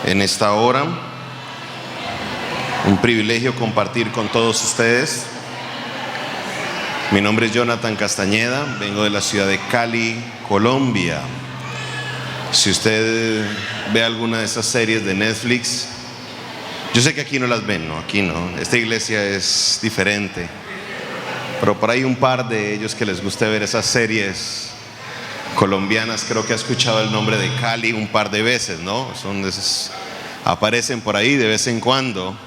en esta hora. Un privilegio compartir con todos ustedes. Mi nombre es Jonathan Castañeda, vengo de la ciudad de Cali, Colombia. Si usted ve alguna de esas series de Netflix, yo sé que aquí no las ven, ¿no? Aquí no, esta iglesia es diferente, pero por ahí un par de ellos que les guste ver esas series colombianas, creo que ha escuchado el nombre de Cali un par de veces, ¿no? Son de esas, aparecen por ahí de vez en cuando.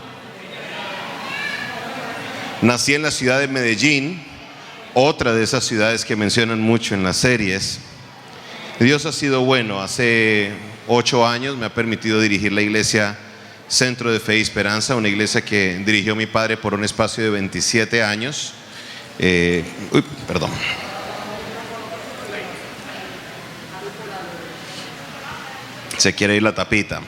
Nací en la ciudad de Medellín, otra de esas ciudades que mencionan mucho en las series. Dios ha sido bueno. Hace 8 años me ha permitido dirigir la iglesia Centro de Fe y Esperanza, una iglesia que dirigió mi padre por un espacio de 27 años. Se quiere ir la tapita.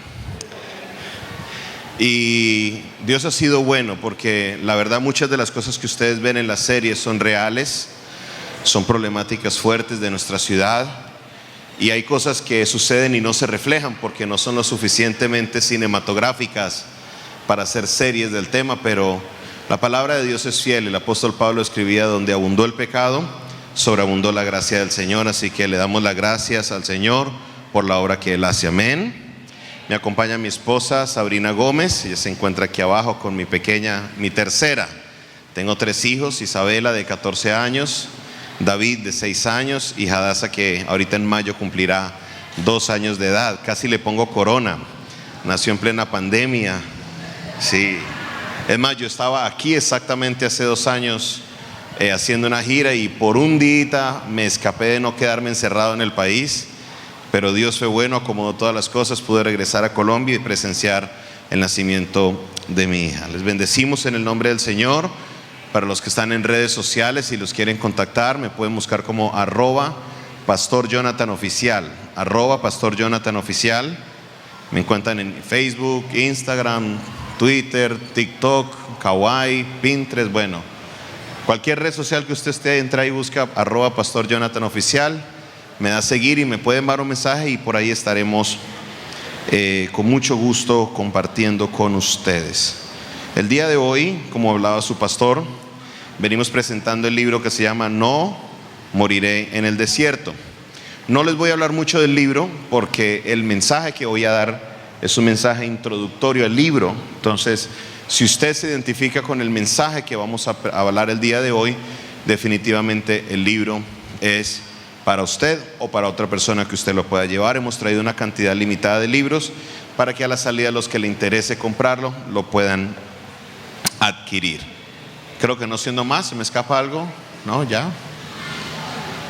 Y Dios ha sido bueno porque la verdad muchas de las cosas que ustedes ven en las series son reales, son problemáticas fuertes de nuestra ciudad, y hay cosas que suceden y no se reflejan porque no son lo suficientemente cinematográficas para hacer series del tema, pero la palabra de Dios es fiel. El apóstol Pablo escribía: donde abundó el pecado, sobreabundó la gracia del Señor. Así que le damos las gracias al Señor por la obra que Él hace. Amén. Me acompaña mi esposa Sabrina Gómez, ella se encuentra aquí abajo con mi tercera. Tengo 3 hijos: Isabela de 14 años, David de 6 años y Hadassah, que ahorita en mayo cumplirá 2 años de edad. Casi le pongo corona, nació en plena pandemia. Sí, es más, yo estaba aquí exactamente hace 2 años haciendo una gira, y por un día me escapé de no quedarme encerrado en el país. Pero Dios fue bueno, acomodó todas las cosas, pude regresar a Colombia y presenciar el nacimiento de mi hija. Les bendecimos en el nombre del Señor. Para los que están en redes sociales y los quieren contactar, me pueden buscar como @PastorJonathanOficial, @PastorJonathanOficial. Me encuentran en Facebook, Instagram, Twitter, TikTok, Kawaii, Pinterest, bueno, cualquier red social que usted esté, entra y busca @PastorJonathanOficial. Me da a seguir y me puede enviar un mensaje, y por ahí estaremos con mucho gusto compartiendo con ustedes. El día de hoy, como hablaba su pastor, venimos presentando el libro que se llama No moriré en el desierto. No les voy a hablar mucho del libro porque el mensaje que voy a dar es un mensaje introductorio al libro. Entonces, si usted se identifica con el mensaje que vamos a hablar el día de hoy, definitivamente el libro es para usted o para otra persona que usted lo pueda llevar. Hemos traído una cantidad limitada de libros para que a la salida los que le interese comprarlo lo puedan adquirir. Creo que no siendo más, ¿se me escapa algo? No, ya.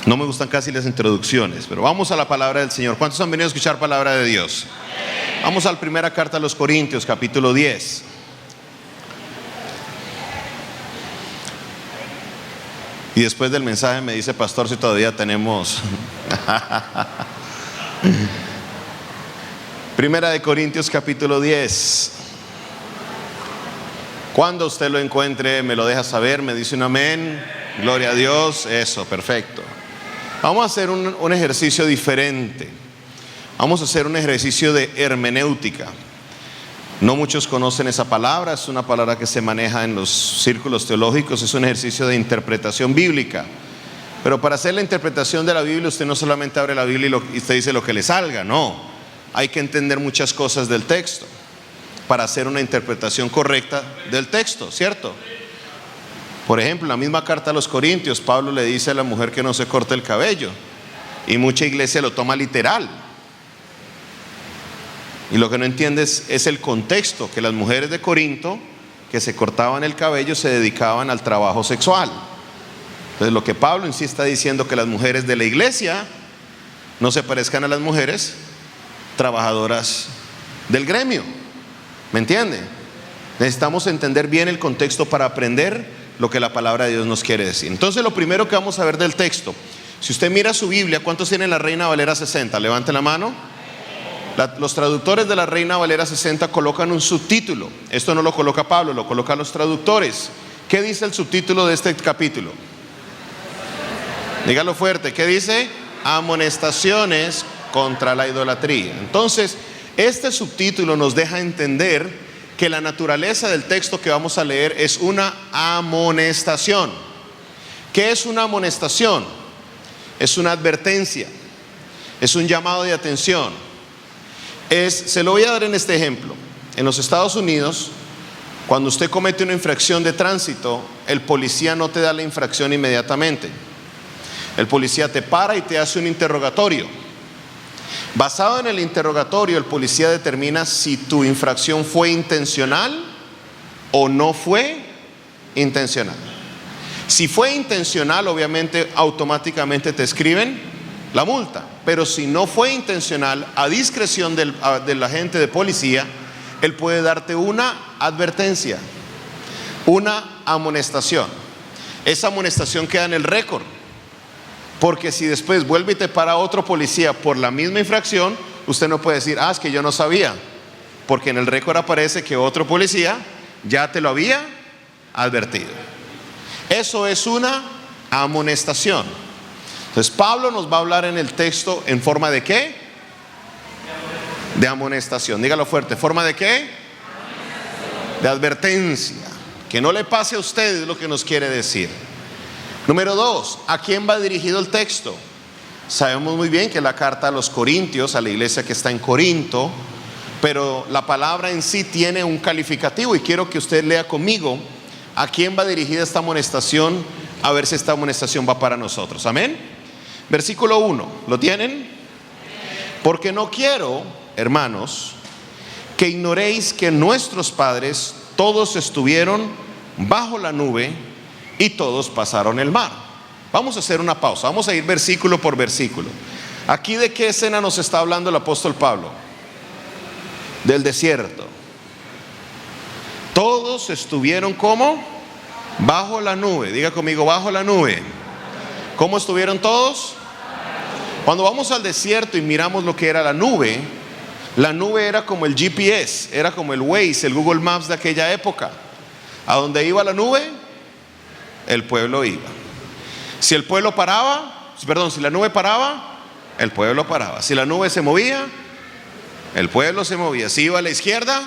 No me gustan casi las introducciones, pero vamos a la palabra del Señor. ¿Cuántos han venido a escuchar palabra de Dios? Vamos a la primera carta a los Corintios, capítulo 10. Y después del mensaje me dice: pastor, si todavía tenemos. Primera de Corintios capítulo 10. Cuando usted lo encuentre me lo deja saber, me dice un amén. Gloria a Dios. Eso, perfecto. Vamos a hacer un ejercicio diferente. Vamos a hacer un ejercicio de hermenéutica. No muchos conocen esa palabra, es una palabra que se maneja en los círculos teológicos, es un ejercicio de interpretación bíblica. Pero para hacer la interpretación de la Biblia, usted no solamente abre la Biblia y usted dice lo que le salga, no. Hay que entender muchas cosas del texto para hacer una interpretación correcta del texto, ¿cierto? Por ejemplo, en la misma carta a los Corintios, Pablo le dice a la mujer que no se corte el cabello, y mucha iglesia lo toma literal. Y lo que no entiendes es el contexto, que las mujeres de Corinto que se cortaban el cabello se dedicaban al trabajo sexual. Entonces lo que Pablo en sí está diciendo, que las mujeres de la iglesia no se parezcan a las mujeres trabajadoras del gremio. ¿Me entiende? Necesitamos entender bien el contexto para aprender lo que la palabra de Dios nos quiere decir. Entonces lo primero que vamos a ver del texto, si usted mira su Biblia, ¿cuántos tienen la Reina Valera 60? Levante la mano. Los traductores de la Reina Valera 60 colocan un subtítulo. Esto no lo coloca Pablo, lo colocan los traductores. ¿Qué dice el subtítulo de este capítulo? Dígalo fuerte. ¿Qué dice? Amonestaciones contra la idolatría. Entonces, Este subtítulo nos deja entender que la naturaleza del texto que vamos a leer es una amonestación. ¿Qué es una amonestación? Es una advertencia, es un llamado de atención. Se lo voy a dar en este ejemplo. En los Estados Unidos, cuando usted comete una infracción de tránsito, el policía no te da la infracción inmediatamente. El policía te para y te hace un interrogatorio. Basado en el interrogatorio, el policía determina si tu infracción fue intencional o no fue intencional. Si fue intencional, obviamente automáticamente te escriben la multa. Pero si no fue intencional, a discreción del agente de policía, él puede darte una advertencia, una amonestación. Esa amonestación queda en el récord, porque si después vuelve y te para otro policía por la misma infracción, usted no puede decir, es que yo no sabía, porque en el récord aparece que otro policía ya te lo había advertido. Eso es una amonestación. Entonces Pablo nos va a hablar en el texto en forma de ¿qué? De amonestación. Dígalo fuerte. ¿Forma de qué? De advertencia. Que no le pase a usted es lo que nos quiere decir. Número 2, ¿a quién va dirigido el texto? Sabemos muy bien que la carta a los Corintios, a la iglesia que está en Corinto, pero la palabra en sí tiene un calificativo y quiero que usted lea conmigo a quién va dirigida esta amonestación, a ver si esta amonestación va para nosotros. Amén. Versículo 1, ¿lo tienen? Porque no quiero, hermanos, que ignoréis que nuestros padres todos estuvieron bajo la nube y todos pasaron el mar. Vamos a hacer una pausa, vamos a ir versículo por versículo. Aquí, ¿de qué escena nos está hablando el apóstol Pablo? Del desierto. Todos estuvieron ¿cómo? Bajo la nube. Diga conmigo, bajo la nube. ¿Cómo estuvieron todos? Cuando vamos al desierto y miramos lo que era la nube era como el GPS, era como el Waze, el Google Maps de aquella época. A donde iba la nube, el pueblo iba. Si el pueblo paraba, si la nube paraba, el pueblo paraba. Si la nube se movía, el pueblo se movía. Si iba a la izquierda,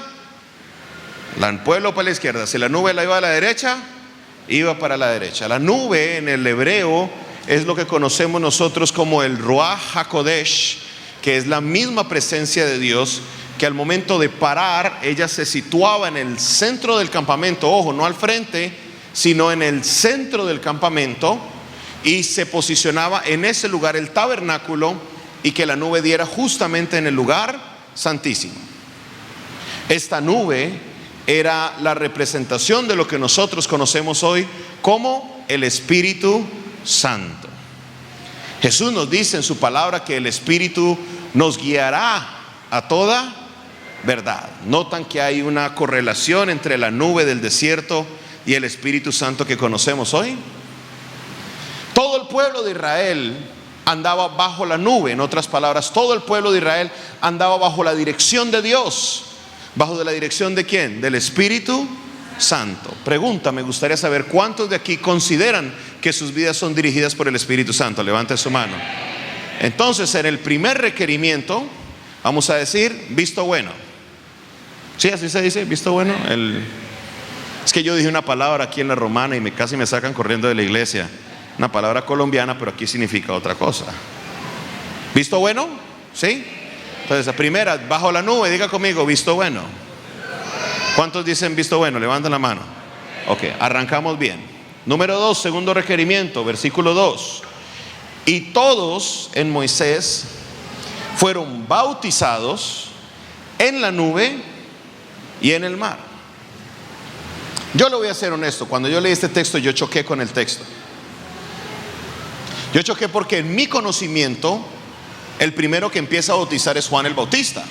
el pueblo para la izquierda. Si la nube la iba a la derecha, iba para la derecha. La nube en el hebreo es lo que conocemos nosotros como el Ruach HaKodesh, que es la misma presencia de Dios, que al momento de parar, ella se situaba en el centro del campamento, ojo, no al frente, sino en el centro del campamento, y se posicionaba en ese lugar el tabernáculo, y que la nube diera justamente en el lugar santísimo. Esta nube era la representación de lo que nosotros conocemos hoy como el Espíritu Santo. Jesús nos dice en su palabra que el Espíritu nos guiará a toda verdad. Notan que hay una correlación entre la nube del desierto y el Espíritu Santo que conocemos hoy. Todo el pueblo de Israel andaba bajo la nube. En otras palabras, todo el pueblo de Israel andaba bajo la dirección de Dios. ¿Bajo la dirección de quién? Del Espíritu Santo. Pregunta, me gustaría saber cuántos de aquí consideran que sus vidas son dirigidas por el Espíritu Santo. Levante su mano. Entonces, en el primer requerimiento, vamos a decir, visto bueno. ¿Sí? Así se dice, visto bueno. Es que yo dije una palabra aquí en la romana y casi me sacan corriendo de la iglesia. Una palabra colombiana, pero aquí significa otra cosa. ¿Visto bueno? ¿Sí? Entonces, la primera, bajo la nube, diga conmigo, visto bueno. ¿Cuántos dicen visto bueno? Levanten la mano. Ok, arrancamos bien. Número 2, segundo requerimiento, versículo 2. Y todos en Moisés fueron bautizados en la nube y en el mar. Yo le voy a ser honesto, cuando yo leí este texto yo choqué con el texto. Yo choqué porque en mi conocimiento el primero que empieza a bautizar es Juan el Bautista.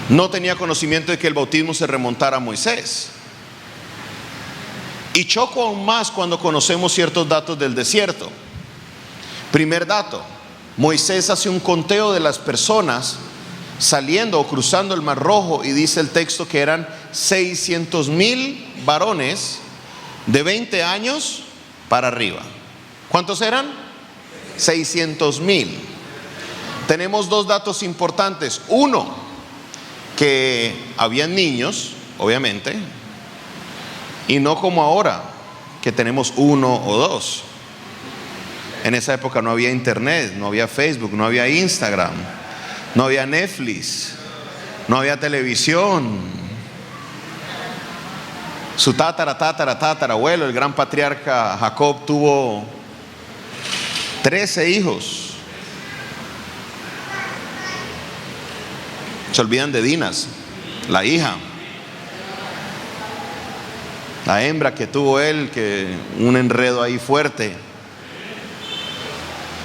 No tenía conocimiento de que el bautismo se remontara a Moisés. Y choco aún más cuando conocemos ciertos datos del desierto. Primer dato, Moisés hace un conteo de las personas saliendo o cruzando el Mar Rojo y dice el texto que eran 600,000 varones de 20 años para arriba. ¿Cuántos eran? 600,000. tenemos dos datos importantes. Uno, que habían niños, obviamente, y no como ahora, que tenemos uno o dos. En esa época no había internet, no había Facebook, no había Instagram, no había Netflix, no había televisión. Su tatarabuelo, el gran patriarca Jacob, tuvo 13 hijos. Se olvidan de Dinas, la hija, la hembra que tuvo él, que un enredo ahí fuerte.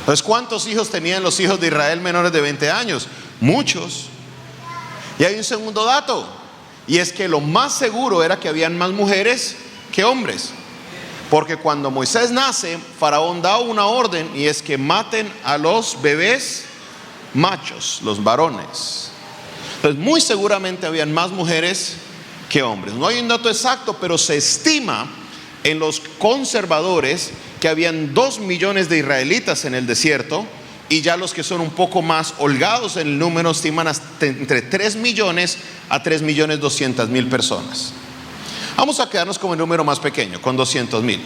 Entonces, ¿cuántos hijos tenían los hijos de Israel menores de 20 años? Muchos. Y hay un segundo dato, y es que lo más seguro era que habían más mujeres que hombres, porque cuando Moisés nace, Faraón da una orden, y es que maten a los bebés machos, los varones. Entonces, muy seguramente habían más mujeres que hombres. No hay un dato exacto, pero se estima en los conservadores que habían 2 millones de israelitas en el desierto, y ya los que son un poco más holgados en el número estiman hasta entre 3 millones a 3.200.000 personas. Vamos a quedarnos con el número más pequeño, con 200.000.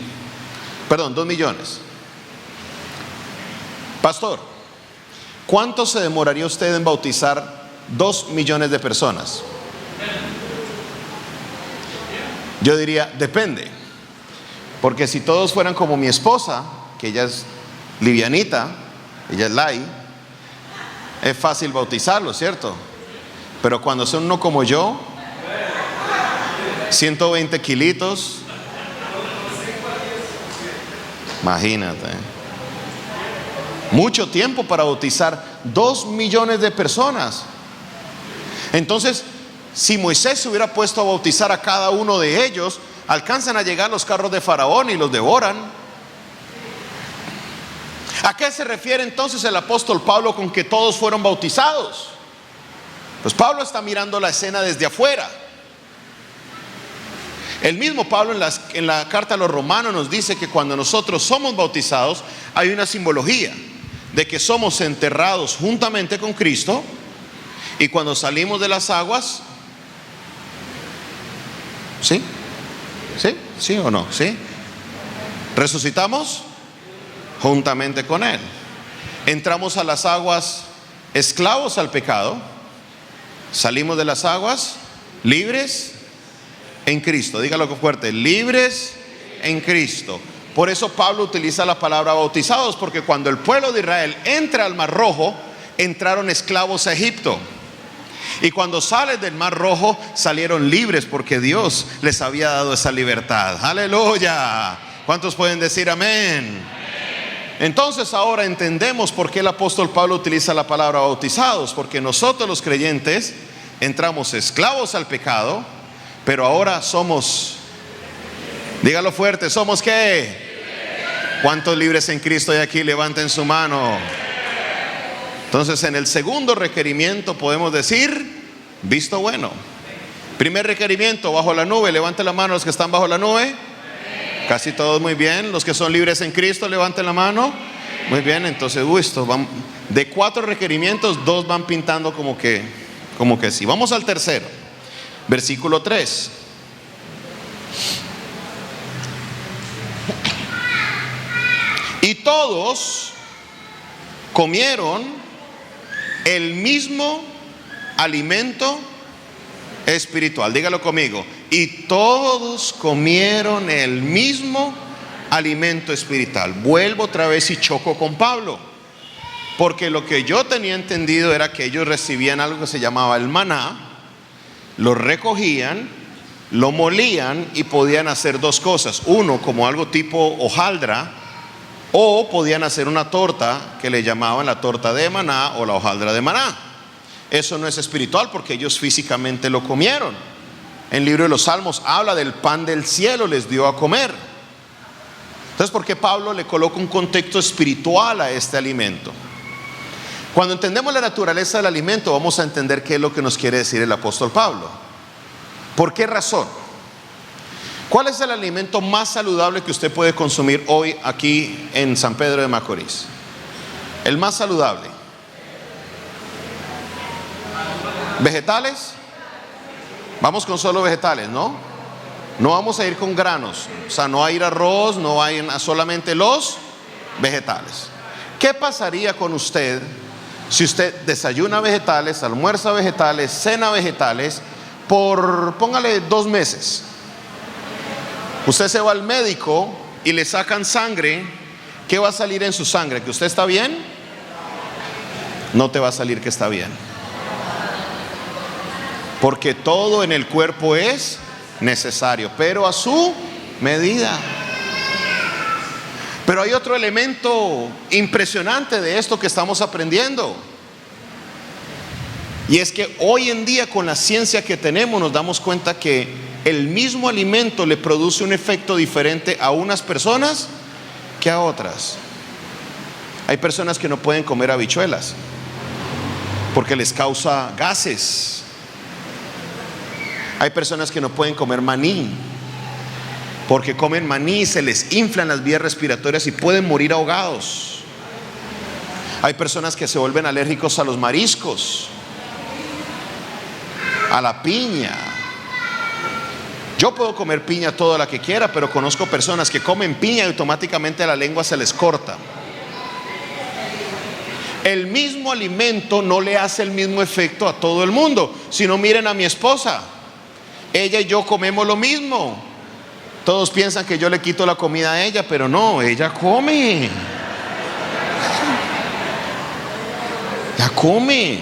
Perdón, 2 millones. Pastor, ¿cuánto se demoraría usted en bautizar 2 millones de personas? Yo diría, depende. Porque si todos fueran como mi esposa, que ella es livianita, ella es light, es fácil bautizarlo, ¿cierto? Pero cuando son uno como yo, 120 kilitos, imagínate. Mucho tiempo para bautizar 2 millones de personas. Entonces, si Moisés se hubiera puesto a bautizar a cada uno de ellos, alcanzan a llegar los carros de Faraón y los devoran. ¿A qué se refiere entonces el apóstol Pablo con que todos fueron bautizados? Pues Pablo está mirando la escena desde afuera. El mismo Pablo en la carta a los Romanos nos dice que cuando nosotros somos bautizados hay una simbología de que somos enterrados juntamente con Cristo, y cuando salimos de las aguas, ¿sí? ¿Sí? ¿Sí o no? ¿Sí? Resucitamos juntamente con Él. Entramos a las aguas esclavos al pecado, salimos de las aguas libres en Cristo. Dígalo fuerte, libres en Cristo. Por eso Pablo utiliza la palabra bautizados, porque cuando el pueblo de Israel entra al Mar Rojo, entraron esclavos a Egipto. Y cuando salen del Mar Rojo, salieron libres porque Dios les había dado esa libertad. Aleluya. ¿Cuántos pueden decir amén? Entonces ahora entendemos por qué el apóstol Pablo utiliza la palabra bautizados, porque nosotros los creyentes entramos esclavos al pecado, pero ahora somos, dígalo fuerte, ¿somos qué? ¿Cuántos libres en Cristo hay aquí? Levanten su mano. Entonces, en el segundo requerimiento podemos decir, visto bueno. Primer requerimiento, bajo la nube. Levanten la mano los que están bajo la nube. Casi todos, muy bien. Los que son libres en Cristo, levanten la mano. Muy bien, entonces, esto van, de 4 requerimientos, 2 van pintando como que sí. Vamos al tercero, versículo 3. Y todos comieron el mismo alimento espiritual. Dígalo conmigo. Y todos comieron el mismo alimento espiritual. Vuelvo otra vez y choco con Pablo, porque lo que yo tenía entendido era que ellos recibían algo que se llamaba el maná, lo recogían, lo molían y podían hacer 2 cosas. Uno, como algo tipo hojaldra, o podían hacer una torta que le llamaban la torta de maná o la hojaldra de maná. Eso no es espiritual porque ellos físicamente lo comieron. En el libro de los Salmos habla del pan del cielo, les dio a comer. Entonces, ¿por qué Pablo le coloca un contexto espiritual a este alimento? Cuando entendemos la naturaleza del alimento, vamos a entender qué es lo que nos quiere decir el apóstol Pablo. ¿Por qué razón? ¿Cuál es el alimento más saludable que usted puede consumir hoy aquí en San Pedro de Macorís? El más saludable. ¿Vegetales? Vamos con solo vegetales, ¿no? No vamos a ir con granos. O sea, no va a ir arroz, no va a ir solamente los vegetales. ¿Qué pasaría con usted si usted desayuna vegetales, almuerza vegetales, cena vegetales por, póngale, 2 meses? Usted se va al médico y le sacan sangre. ¿Qué va a salir en su sangre? ¿Que usted está bien? No te va a salir que está bien. Porque todo en el cuerpo es necesario, pero a su medida. Pero hay otro elemento impresionante de esto que estamos aprendiendo. Y es que hoy en día, con la ciencia que tenemos, nos damos cuenta que el mismo alimento le produce un efecto diferente a unas personas que a otras. Hay personas que no pueden comer habichuelas porque les causa gases. Hay personas que no pueden comer maní porque comen maní y se les inflan las vías respiratorias y pueden morir ahogados. Hay personas que se vuelven alérgicos a los mariscos, a la piña. Yo puedo comer piña toda la que quiera, pero conozco personas que comen piña y automáticamente la lengua se les corta. El mismo alimento no le hace el mismo efecto a todo el mundo. Si no, miren a mi esposa. Ella y yo comemos lo mismo. Todos piensan que yo le quito la comida a ella, pero no, ella come. Ella come.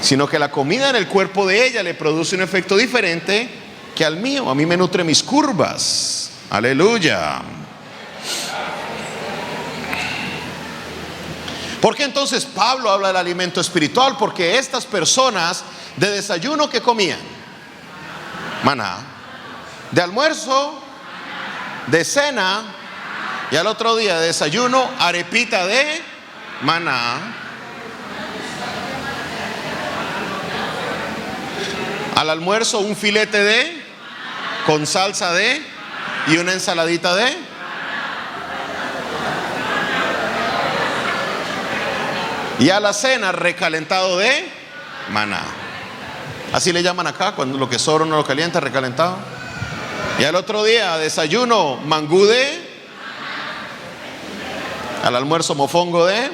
Sino que la comida en el cuerpo de ella le produce un efecto diferente que al mío. A mí me nutre mis curvas. Aleluya. ¿Por qué entonces Pablo habla del alimento espiritual? Porque estas personas de desayuno, ¿qué comían? Maná. De almuerzo, de cena, y al otro día de desayuno, arepita de maná. Al almuerzo, un filete de, con salsa de, y una ensaladita de. Y a la cena, recalentado de maná. Así le llaman acá, cuando lo que sobra uno lo calienta, recalentado. Y al otro día, desayuno, mangú de. Al almuerzo, mofongo de.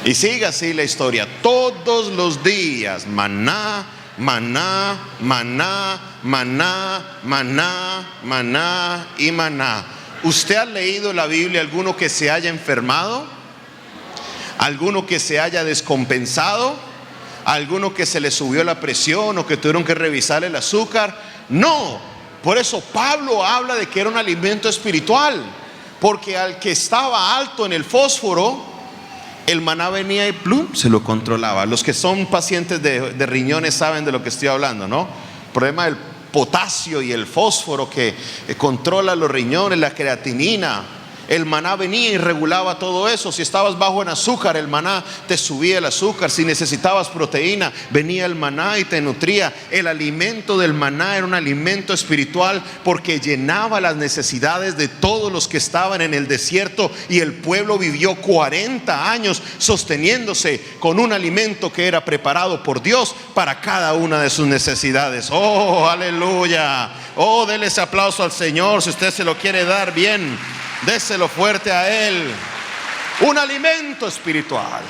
Y sigue así la historia. Todos los días, maná, maná, maná, maná, maná, maná y maná. ¿Usted ha leído en la Biblia alguno que se haya enfermado? ¿Alguno que se haya descompensado? ¿Alguno que se le subió la presión o que tuvieron que revisar el azúcar? No. Por eso Pablo habla de que era un alimento espiritual, porque al que estaba alto en el fósforo, el maná venía y plum, se lo controlaba. Los que son pacientes de riñones saben de lo que estoy hablando, ¿no? El problema del potasio y el fósforo que controla los riñones, la creatinina. El maná venía y regulaba todo eso. Si estabas bajo en azúcar, el maná te subía el azúcar. Si necesitabas proteína, venía el maná y te nutría. El alimento del maná era un alimento espiritual porque llenaba las necesidades de todos los que estaban en el desierto, y el pueblo vivió 40 años sosteniéndose con un alimento que era preparado por Dios para cada una de sus necesidades. Oh, aleluya. Oh, déle ese aplauso al Señor si usted se lo quiere dar bien. Déselo fuerte a Él. Un alimento espiritual.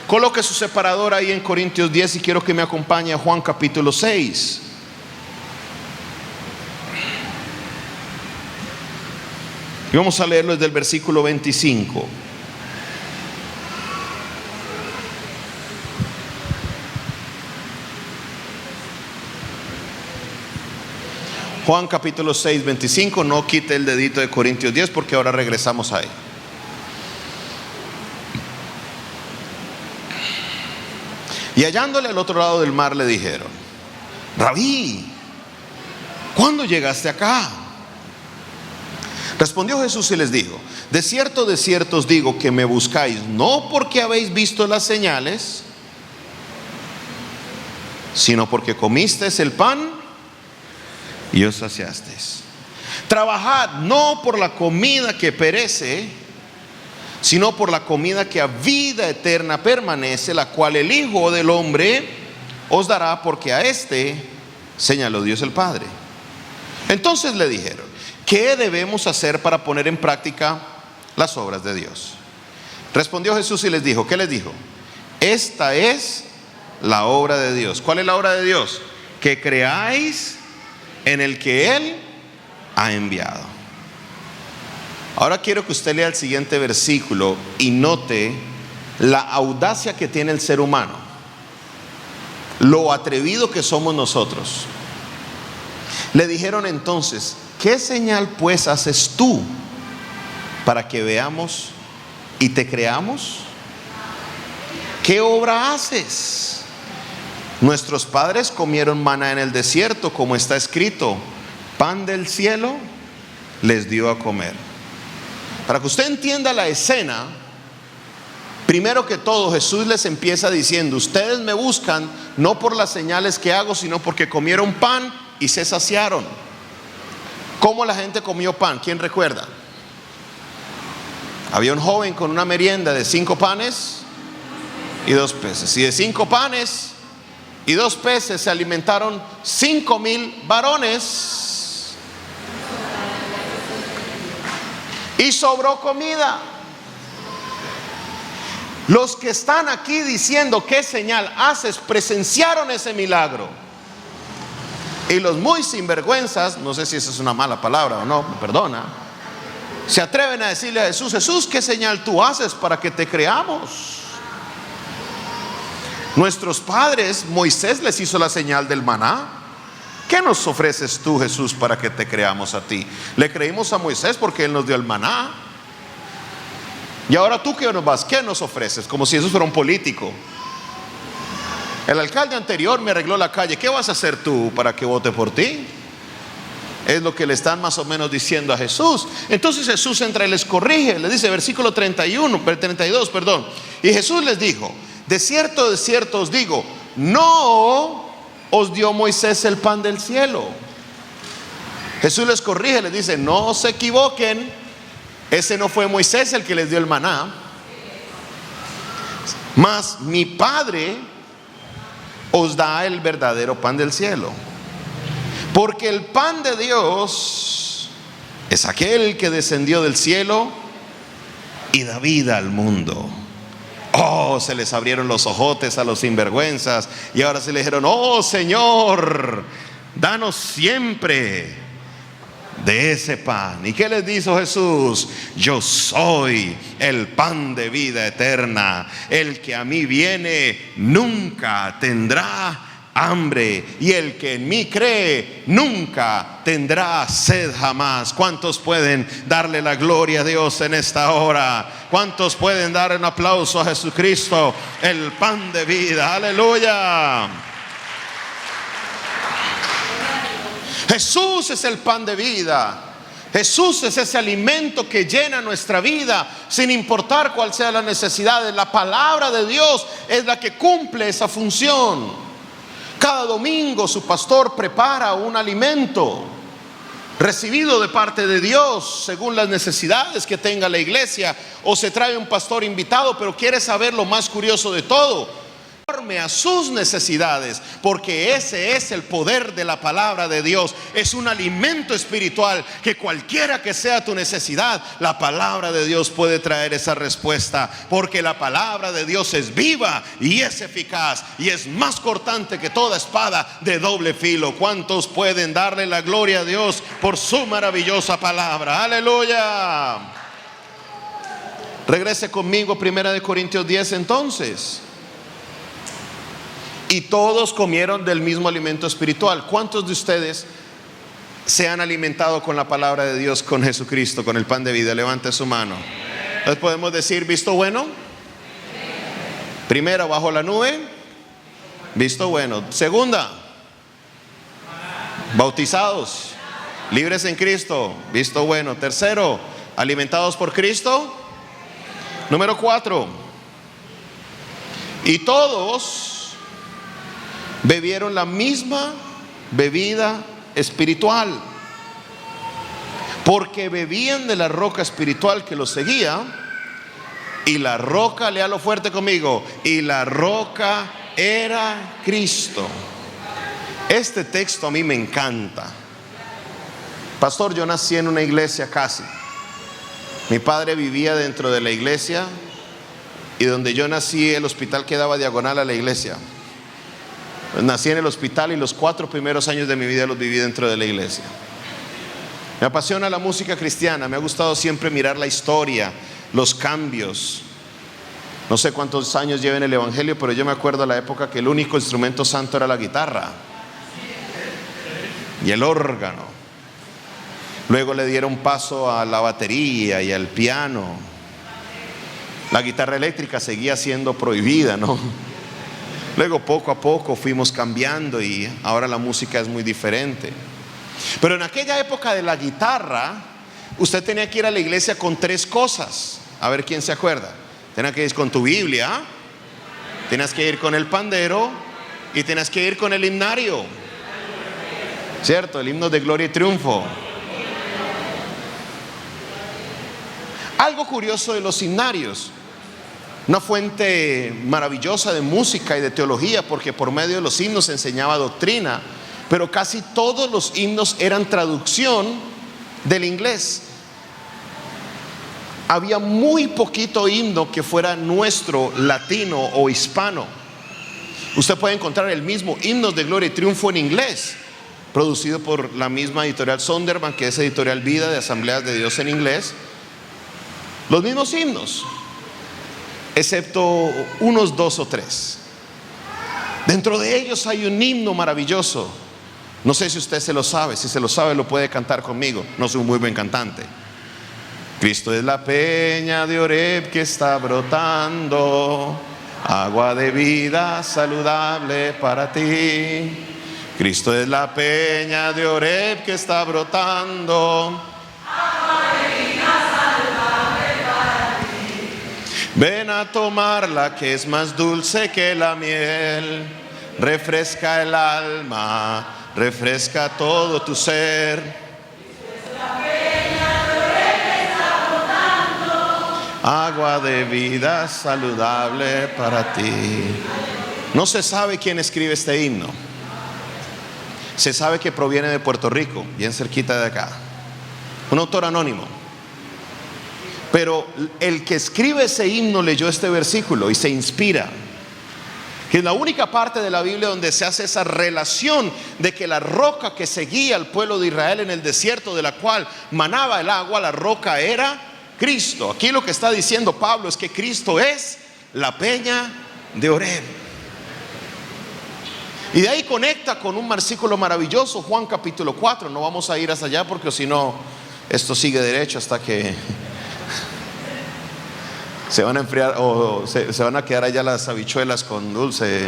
Coloque su separador ahí en Corintios 10 y quiero que me acompañe a Juan capítulo 6. Y vamos a leerlo desde el versículo 25. Juan capítulo 6, 25. No quite el dedito de Corintios 10 porque ahora regresamos ahí. Y hallándole al otro lado del mar le dijeron: Rabí, ¿cuándo llegaste acá? Respondió Jesús y les dijo: de cierto os digo que me buscáis no porque habéis visto las señales, sino porque comisteis el pan y os saciasteis. Trabajad no por la comida que perece, sino por la comida que a vida eterna permanece, la cual el Hijo del Hombre os dará, porque a este señaló Dios el Padre. Entonces le dijeron: ¿qué debemos hacer para poner en práctica las obras de Dios? Respondió Jesús y les dijo, ¿qué les dijo? Esta es la obra de Dios. ¿Cuál es la obra de Dios? Que creáis en el que Él ha enviado. Ahora quiero que usted lea el siguiente versículo y note la audacia que tiene el ser humano, lo atrevido que somos nosotros. Le dijeron entonces: ¿qué señal pues haces tú para que veamos y te creamos? ¿Qué obra haces? Nuestros padres comieron maná en el desierto, como está escrito: pan del cielo les dio a comer. Para que usted entienda la escena, primero que todo Jesús les empieza diciendo: ustedes me buscan no por las señales que hago, sino porque comieron pan y se saciaron. ¿Cómo la gente comió pan? ¿Quién recuerda? Había un joven con una merienda de 5 panes y 2 peces. Y de 5 panes y 2 peces se alimentaron 5,000 varones. Y sobró comida. Los que están aquí diciendo ¿qué señal haces?, presenciaron ese milagro. Y los muy sinvergüenzas, no sé si esa es una mala palabra o no, me perdona, se atreven a decirle a Jesús: Jesús, ¿qué señal tú haces para que te creamos? Nuestros padres, Moisés les hizo la señal del maná. ¿Qué nos ofreces tú, Jesús, para que te creamos a ti? Le creímos a Moisés porque él nos dio el maná. Y ahora tú, ¿qué nos ofreces? Como si eso fuera un político. El alcalde anterior me arregló la calle, ¿qué vas a hacer tú para que vote por ti? Es lo que le están más o menos diciendo a Jesús. Entonces Jesús entra y les corrige. Le dice, versículo 32, y Jesús les dijo: de cierto os digo, no os dio Moisés el pan del cielo. Jesús les corrige, les dice: no se equivoquen, ese no fue Moisés el que les dio el maná, mas mi Padre os da el verdadero pan del cielo. Porque el pan de Dios es aquel que descendió del cielo y da vida al mundo. Oh, se les abrieron los ojotes a los sinvergüenzas y ahora se le dijeron: oh Señor, danos siempre de ese pan. ¿Y qué les dijo Jesús? Yo soy el pan de vida eterna. El que a mí viene nunca tendrá hambre, y el que en mí cree nunca tendrá sed jamás. ¿Cuántos pueden darle la gloria a Dios en esta hora? ¿Cuántos pueden dar un aplauso a Jesucristo, el pan de vida? Aleluya. Jesús es el pan de vida. Jesús es ese alimento que llena nuestra vida sin importar cuál sea la necesidad. La palabra de Dios es la que cumple esa función. Cada domingo su pastor prepara un alimento recibido de parte de Dios según las necesidades que tenga la iglesia, o se trae un pastor invitado, pero quiere saber lo más curioso de todo: a sus necesidades, porque ese es el poder de la palabra de Dios. Es un alimento espiritual que cualquiera que sea tu necesidad, la palabra de Dios puede traer esa respuesta, porque la palabra de Dios es viva y es eficaz y es más cortante que toda espada de doble filo. ¿Cuántos pueden darle la gloria a Dios por su maravillosa palabra? Aleluya. Regrese conmigo a 1 Corintios 10 entonces. Y todos comieron del mismo alimento espiritual. ¿Cuántos de ustedes se han alimentado con la palabra de Dios, con Jesucristo, con el pan de vida? Levante su mano. Entonces podemos decir: visto bueno. Primera, bajo la nube, visto bueno. Segunda, bautizados, libres en Cristo, visto bueno. Tercero, alimentados por Cristo. Número 4, y todos bebieron la misma bebida espiritual, porque bebían de la roca espiritual que los seguía, Y la roca, léalo fuerte conmigo, y la roca era Cristo. Este texto a mí me encanta. Pastor, yo nací en una iglesia casi. Mi padre vivía dentro de la iglesia y donde yo nací el hospital quedaba diagonal a la iglesia. Nací en el hospital y los 4 primeros años de mi vida los viví dentro de la iglesia. Me apasiona la música cristiana, me ha gustado siempre mirar la historia, los cambios. No sé cuántos años lleva en el evangelio, pero yo me acuerdo de la época que el único instrumento santo era la guitarra y el órgano. Luego le dieron paso a la batería y al piano. La guitarra eléctrica seguía siendo prohibida, ¿no? Luego poco a poco fuimos cambiando y ahora la música es muy diferente. Pero en aquella época de la guitarra, usted tenía que ir a la iglesia con 3 cosas. A ver quién se acuerda. Tenías que ir con tu Biblia, tenías que ir con el pandero y tenías que ir con el himnario. ¿Cierto? El himno de gloria y triunfo. Algo curioso de los himnarios, una fuente maravillosa de música y de teología, porque por medio de los himnos se enseñaba doctrina, pero casi todos los himnos eran traducción del inglés. Había muy poquito himno que fuera nuestro, latino o hispano. Usted puede encontrar el mismo Himnos de Gloria y Triunfo en inglés, producido por la misma editorial Sonderman, que es editorial Vida de Asambleas de Dios en inglés. Los mismos himnos, excepto unos 2 o 3. Dentro de ellos hay un himno maravilloso. No sé si usted se lo sabe. Si se lo sabe, lo puede cantar conmigo. No soy un muy buen cantante. Cristo es la peña de Oreb que está brotando, agua de vida saludable para ti. Cristo es la peña de Oreb que está brotando, agua de vida saludable para ti. Ven a tomarla, que es más dulce que la miel, refresca el alma, refresca todo tu ser. Agua de vida saludable para ti. No se sabe quién escribe este himno. Se sabe que proviene de Puerto Rico, bien cerquita de acá. Un autor anónimo. Pero el que escribe ese himno leyó este versículo y se inspira. Que es la única parte de la Biblia donde se hace esa relación de que la roca que seguía al pueblo de Israel en el desierto, de la cual manaba el agua, la roca era Cristo. Aquí lo que está diciendo Pablo es que Cristo es la peña de Oreb. Y de ahí conecta con un versículo maravilloso, Juan capítulo 4. No vamos a ir hasta allá porque si no, esto sigue derecho hasta que se van a enfriar o se van a quedar allá las habichuelas con dulce.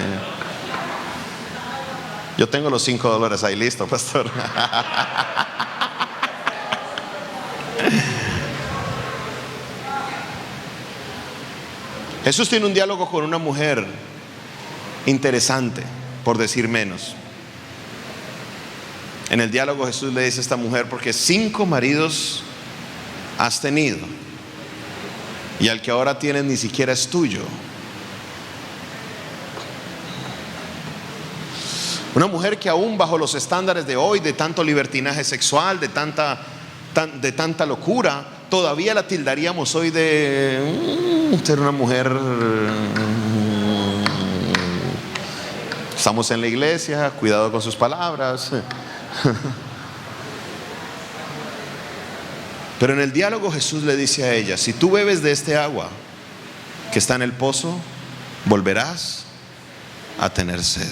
Yo tengo los $5 ahí listo, pastor. Jesús tiene un diálogo con una mujer interesante, por decir menos. En el diálogo Jesús le dice a esta mujer: porque 5 maridos has tenido y al que ahora tienes ni siquiera es tuyo. Una mujer que aún bajo los estándares de hoy, de tanto libertinaje sexual, de tanta locura, todavía la tildaríamos hoy de ser una mujer. Estamos en la iglesia, cuidado con sus palabras. Pero en el diálogo Jesús le dice a ella: si tú bebes de este agua que está en el pozo, volverás a tener sed.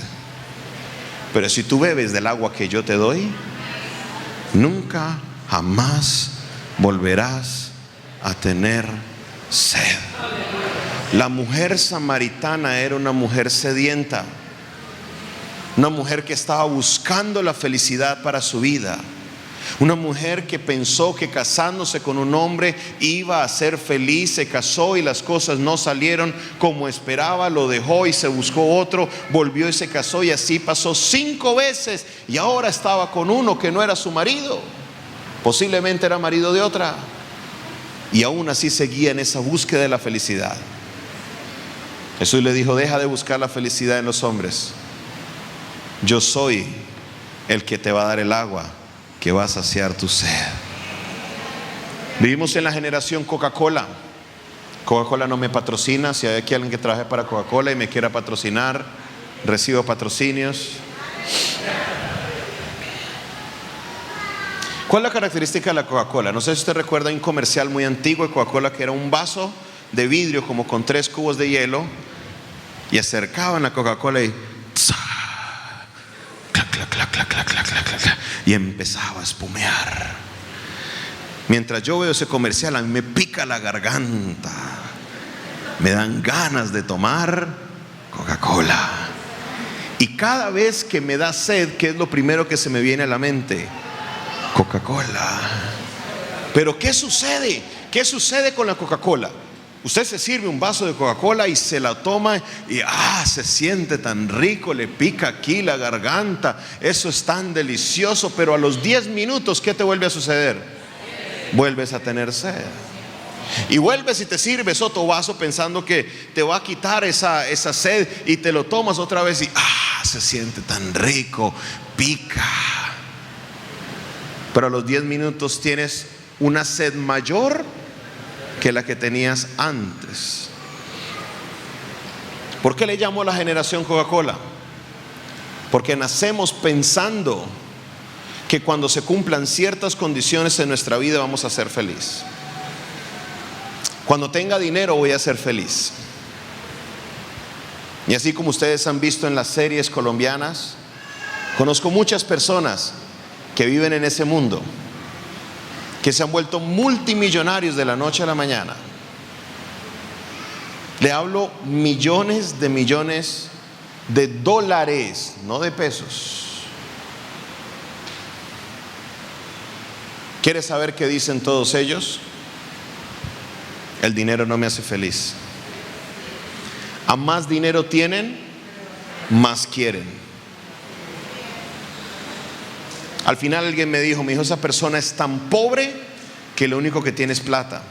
Pero si tú bebes del agua que yo te doy, nunca jamás volverás a tener sed. La mujer samaritana era una mujer sedienta, una mujer que estaba buscando la felicidad para su vida, una mujer que pensó que casándose con un hombre iba a ser feliz. Se casó y las cosas no salieron como esperaba, lo dejó y se buscó otro, volvió y se casó, y así pasó 5 veces, y ahora estaba con uno que no era su marido, posiblemente era marido de otra. y aún así seguía en esa búsqueda de la felicidad. Jesús le dijo: deja de buscar la felicidad en los hombres. Yo soy el que te va a dar el agua que va a saciar tu sed. Vivimos en la generación Coca-Cola. Coca-Cola no me patrocina. Si hay aquí alguien que trabaje para Coca-Cola y me quiera patrocinar, recibo patrocinios. ¿Cuál es la característica de la Coca-Cola? No sé si usted recuerda un comercial muy antiguo de Coca-Cola, que era un vaso de vidrio como con 3 cubos de hielo, y acercaban la Coca-Cola y clac, clac, clac, clac, clac, clac, clac, clac, y empezaba a espumear. Mientras yo veo ese comercial, a mí me pica la garganta, me dan ganas de tomar Coca-Cola. Y cada vez que me da sed, ¿qué es lo primero que se me viene a la mente? Coca-Cola. Pero ¿qué sucede? ¿Qué sucede con la Coca-Cola? Usted se sirve un vaso de Coca-Cola y se la toma y se siente tan rico, le pica aquí la garganta, eso es tan delicioso, pero a los 10 minutos, ¿qué te vuelve a suceder? Vuelves a tener sed. Y vuelves y te sirves otro vaso pensando que te va a quitar esa sed, y te lo tomas otra vez y se siente tan rico, pica. Pero a los 10 minutos tienes una sed mayor que la que tenías antes. ¿Por qué le llamo a la generación Coca-Cola? Porque nacemos pensando que cuando se cumplan ciertas condiciones en nuestra vida vamos a ser felices. Cuando tenga dinero voy a ser feliz. Y así como ustedes han visto en las series colombianas, conozco muchas personas que viven en ese mundo, que se han vuelto multimillonarios de la noche a la mañana. Le hablo millones de dólares, no de pesos. ¿Quieres saber qué dicen todos ellos? El dinero no me hace feliz. A más dinero tienen, más quieren. Al final alguien me dijo, esa persona es tan pobre que lo único que tiene es plata.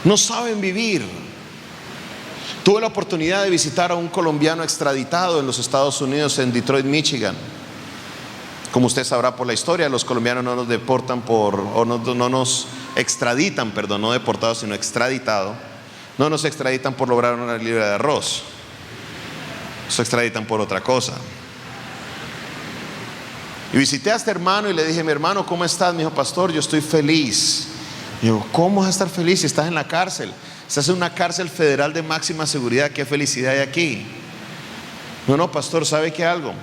No saben vivir. Tuve la oportunidad de visitar a un colombiano extraditado en los Estados Unidos, en Detroit, Michigan. Como usted sabrá por la historia, los colombianos no nos deportan no nos extraditan, perdón, no deportados sino extraditado. No nos extraditan por lograr una libra de arroz. Se extraditan por otra cosa. Y visité a este hermano y le dije: mi hermano, ¿cómo estás? Me dijo: pastor, yo estoy feliz. Y yo: ¿cómo vas a estar feliz si estás en la cárcel? Estás en una cárcel federal de máxima seguridad. ¿Qué felicidad hay aquí? No, pastor, ¿sabe qué algo?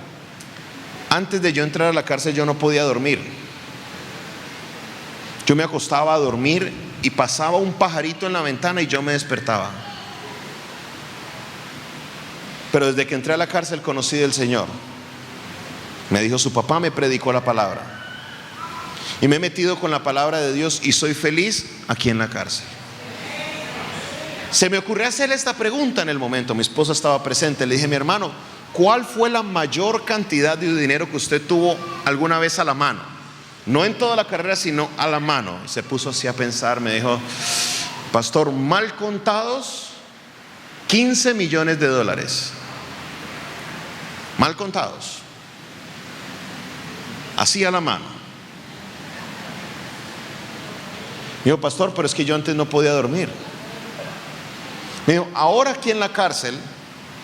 Antes de yo entrar a la cárcel yo no podía dormir. Yo me acostaba a dormir y pasaba un pajarito en la ventana y yo me despertaba. Pero desde que entré a la cárcel conocí del Señor. Me dijo: su papá me predicó la palabra. Y me he metido con la palabra de Dios y soy feliz aquí en la cárcel. Se me ocurrió hacerle esta pregunta en el momento. Mi esposa estaba presente. Le dije: mi hermano, ¿cuál fue la mayor cantidad de dinero que usted tuvo alguna vez a la mano? No en toda la carrera, sino a la mano. Y se puso así a pensar. Me dijo: pastor, mal contados, $15 millones. Mal contados. Así a la mano. Me dijo: pastor, pero es que yo antes no podía dormir. Me dijo: ahora aquí en la cárcel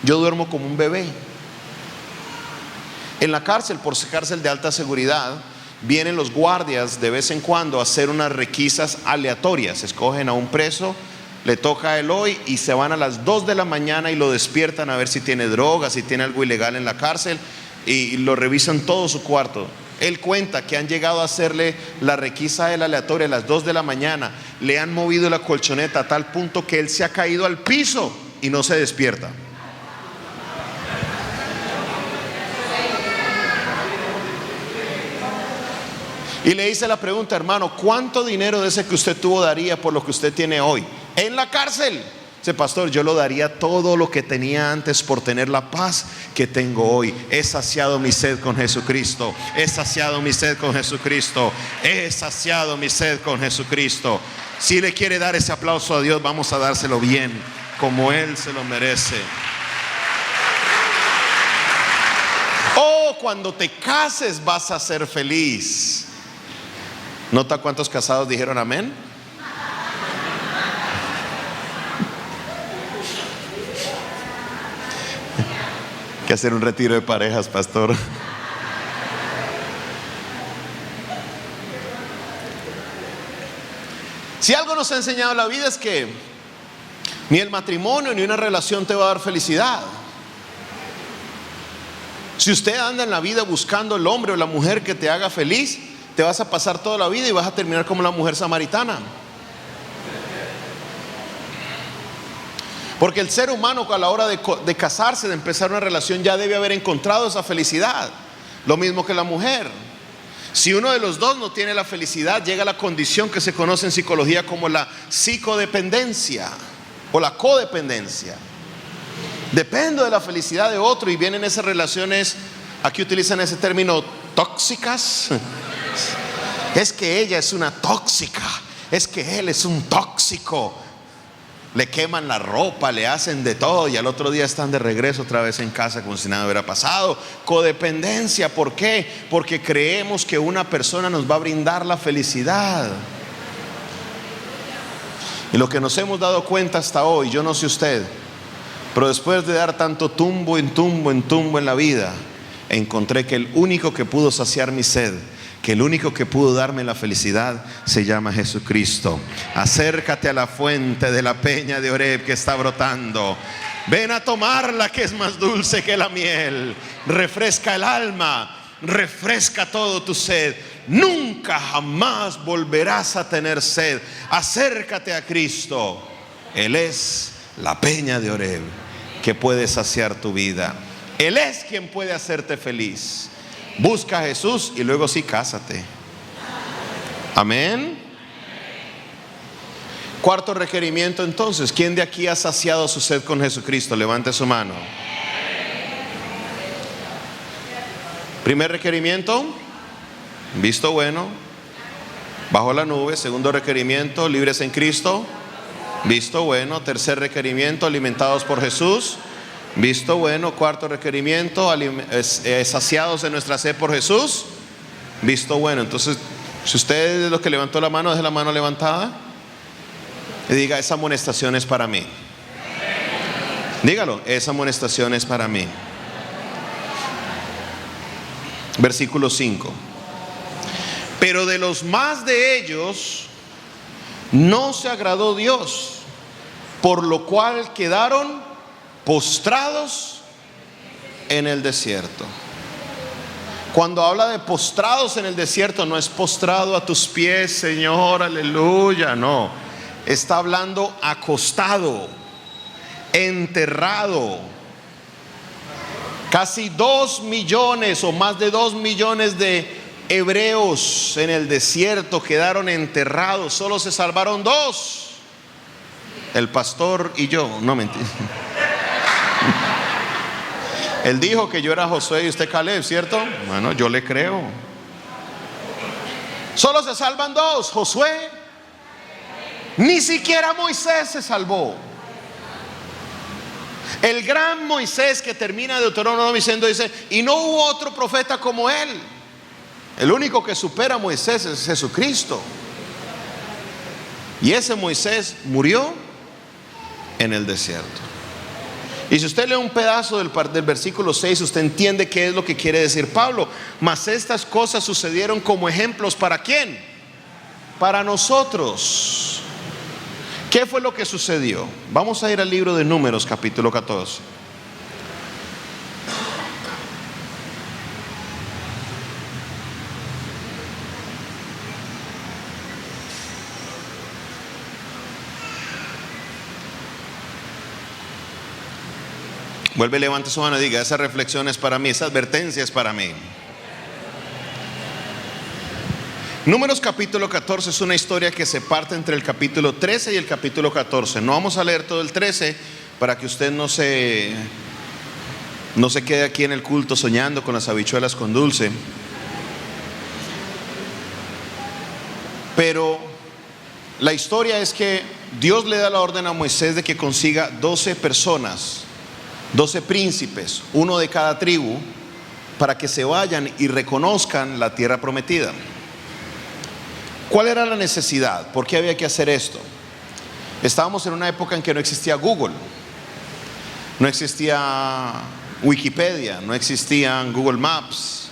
yo duermo como un bebé. En la cárcel, por ser cárcel de alta seguridad, vienen los guardias de vez en cuando a hacer unas requisas aleatorias. Escogen a un preso, le toca a él hoy, y se van a las 2 de la mañana y lo despiertan a ver si tiene drogas, si tiene algo ilegal en la cárcel, y lo revisan todo su cuarto. Él cuenta que han llegado a hacerle la requisa de la aleatoria a las 2 de la mañana, le han movido la colchoneta a tal punto que él se ha caído al piso y no se despierta. Y le hice la pregunta: hermano, ¿cuánto dinero de ese que usted tuvo daría por lo que usted tiene hoy? En la cárcel, Dice, pastor, yo lo daría todo lo que tenía antes por tener la paz que tengo hoy. He saciado mi sed con Jesucristo. He saciado mi sed con Jesucristo. He saciado mi sed con Jesucristo. Si le quiere dar ese aplauso a Dios, vamos a dárselo bien, como Él se lo merece. Oh, cuando te cases vas a ser feliz. ¿Nota cuántos casados dijeron amén? Hay que hacer un retiro de parejas, pastor. Si algo nos ha enseñado la vida es que ni el matrimonio ni una relación te va a dar felicidad. Si usted anda en la vida buscando el hombre o la mujer que te haga feliz, te vas a pasar toda la vida y vas a terminar como la mujer samaritana. Porque el ser humano, a la hora de casarse, de empezar una relación, ya debe haber encontrado esa felicidad. Lo mismo que la mujer. Si uno de los dos no tiene la felicidad, llega a la condición que se conoce en psicología como la psicodependencia o la codependencia. Dependo de la felicidad de otro y vienen esas relaciones, aquí utilizan ese término, tóxicas. Es que ella es una tóxica, es que él es un tóxico. Le queman la ropa, le hacen de todo y al otro día están de regreso otra vez en casa como si nada hubiera pasado. Codependencia, ¿por qué? Porque creemos que una persona nos va a brindar la felicidad. Y lo que nos hemos dado cuenta hasta hoy, yo no sé usted, pero después de dar tanto tumbo en tumbo en tumbo en la vida, encontré que el único que pudo saciar mi sed, que el único que pudo darme la felicidad, se llama Jesucristo. Acércate a la fuente de la peña de Oreb que está brotando. Ven a tomarla, que es más dulce que la miel. Refresca el alma, refresca todo tu sed. Nunca jamás volverás a tener sed. Acércate a Cristo. Él es la peña de Oreb que puede saciar tu vida. Él es quien puede hacerte feliz. Busca a Jesús y luego sí, cásate. Amén. Cuarto requerimiento entonces. ¿Quién de aquí ha saciado su sed con Jesucristo? Levante su mano. Primer requerimiento, visto bueno, bajo la nube. Segundo requerimiento, libres en Cristo, visto bueno. Tercer requerimiento, alimentados por Jesús, visto bueno. Cuarto requerimiento, saciados de nuestra sed por Jesús, visto bueno. Entonces, si usted es lo que levantó la mano, deje la mano levantada y diga, esa amonestación es para mí. Dígalo, esa amonestación es para mí. Versículo 5. Pero de los más de ellos no se agradó Dios, por lo cual quedaron postrados en el desierto. Cuando habla de postrados en el desierto, no es postrado a tus pies, Señor, aleluya, no. Está hablando acostado, enterrado. Casi 2 millones o más de 2 millones de hebreos en el desierto quedaron enterrados. Solo se salvaron 2, el pastor y yo. No, mentira. Él dijo que yo era Josué y usted Caleb, ¿cierto? Bueno, yo le creo. Solo se salvan 2, Josué. Ni siquiera Moisés se salvó. El gran Moisés que termina Deuteronomio diciendo, dice, y no hubo otro profeta como él. El único que supera a Moisés es Jesucristo. Y ese Moisés murió en el desierto. Y si usted lee un pedazo del versículo 6, usted entiende qué es lo que quiere decir Pablo. Mas estas cosas sucedieron como ejemplos, ¿para quién? Para nosotros. ¿Qué fue lo que sucedió? Vamos a ir al libro de Números, capítulo 14. Vuelve, levante su mano y diga, esa reflexión es para mí, esa advertencia es para mí. Números capítulo 14 es una historia que se parte entre el capítulo 13 y el capítulo 14. No vamos a leer todo el 13 para que usted no se quede aquí en el culto soñando con las habichuelas con dulce. Pero la historia es que Dios le da la orden a Moisés de que consiga 12 personas, 12 príncipes, uno de cada tribu, para que se vayan y reconozcan la tierra prometida. ¿Cuál era la necesidad? ¿Por qué había que hacer esto? Estábamos en una época en que no existía Google, no existía Wikipedia, no existían Google Maps.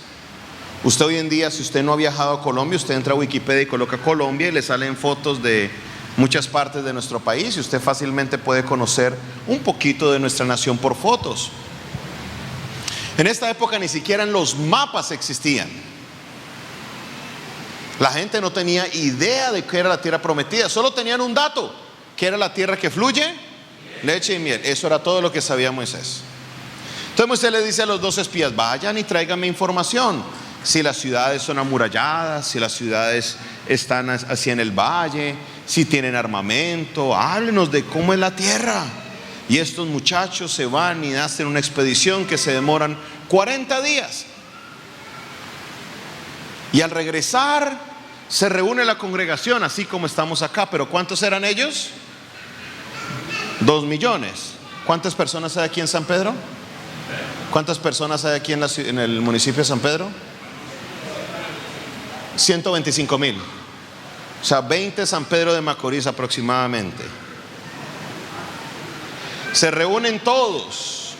Usted hoy en día, si usted no ha viajado a Colombia, usted entra a Wikipedia y coloca Colombia y le salen fotos de muchas partes de nuestro país y usted fácilmente puede conocer un poquito de nuestra nación por fotos. En esta época ni siquiera los mapas existían. La gente no tenía idea de qué era la tierra prometida, solo tenían un dato, que era la tierra que fluye leche y miel. Eso era todo lo que sabía Moisés. Entonces Moisés le dice a los 12 espías: vayan y tráiganme información. Si las ciudades son amuralladas, si las ciudades están así en el valle, si tienen armamento, háblenos de cómo es la tierra. Y estos muchachos se van y hacen una expedición que se demoran 40 días. Y al regresar se reúne la congregación, así como estamos acá. Pero ¿cuántos eran ellos? 2 millones. ¿Cuántas personas hay aquí en San Pedro? ¿Cuántas personas hay aquí en el municipio de San Pedro? 125,000. O sea, 20 San Pedro de Macorís aproximadamente. Se reúnen todos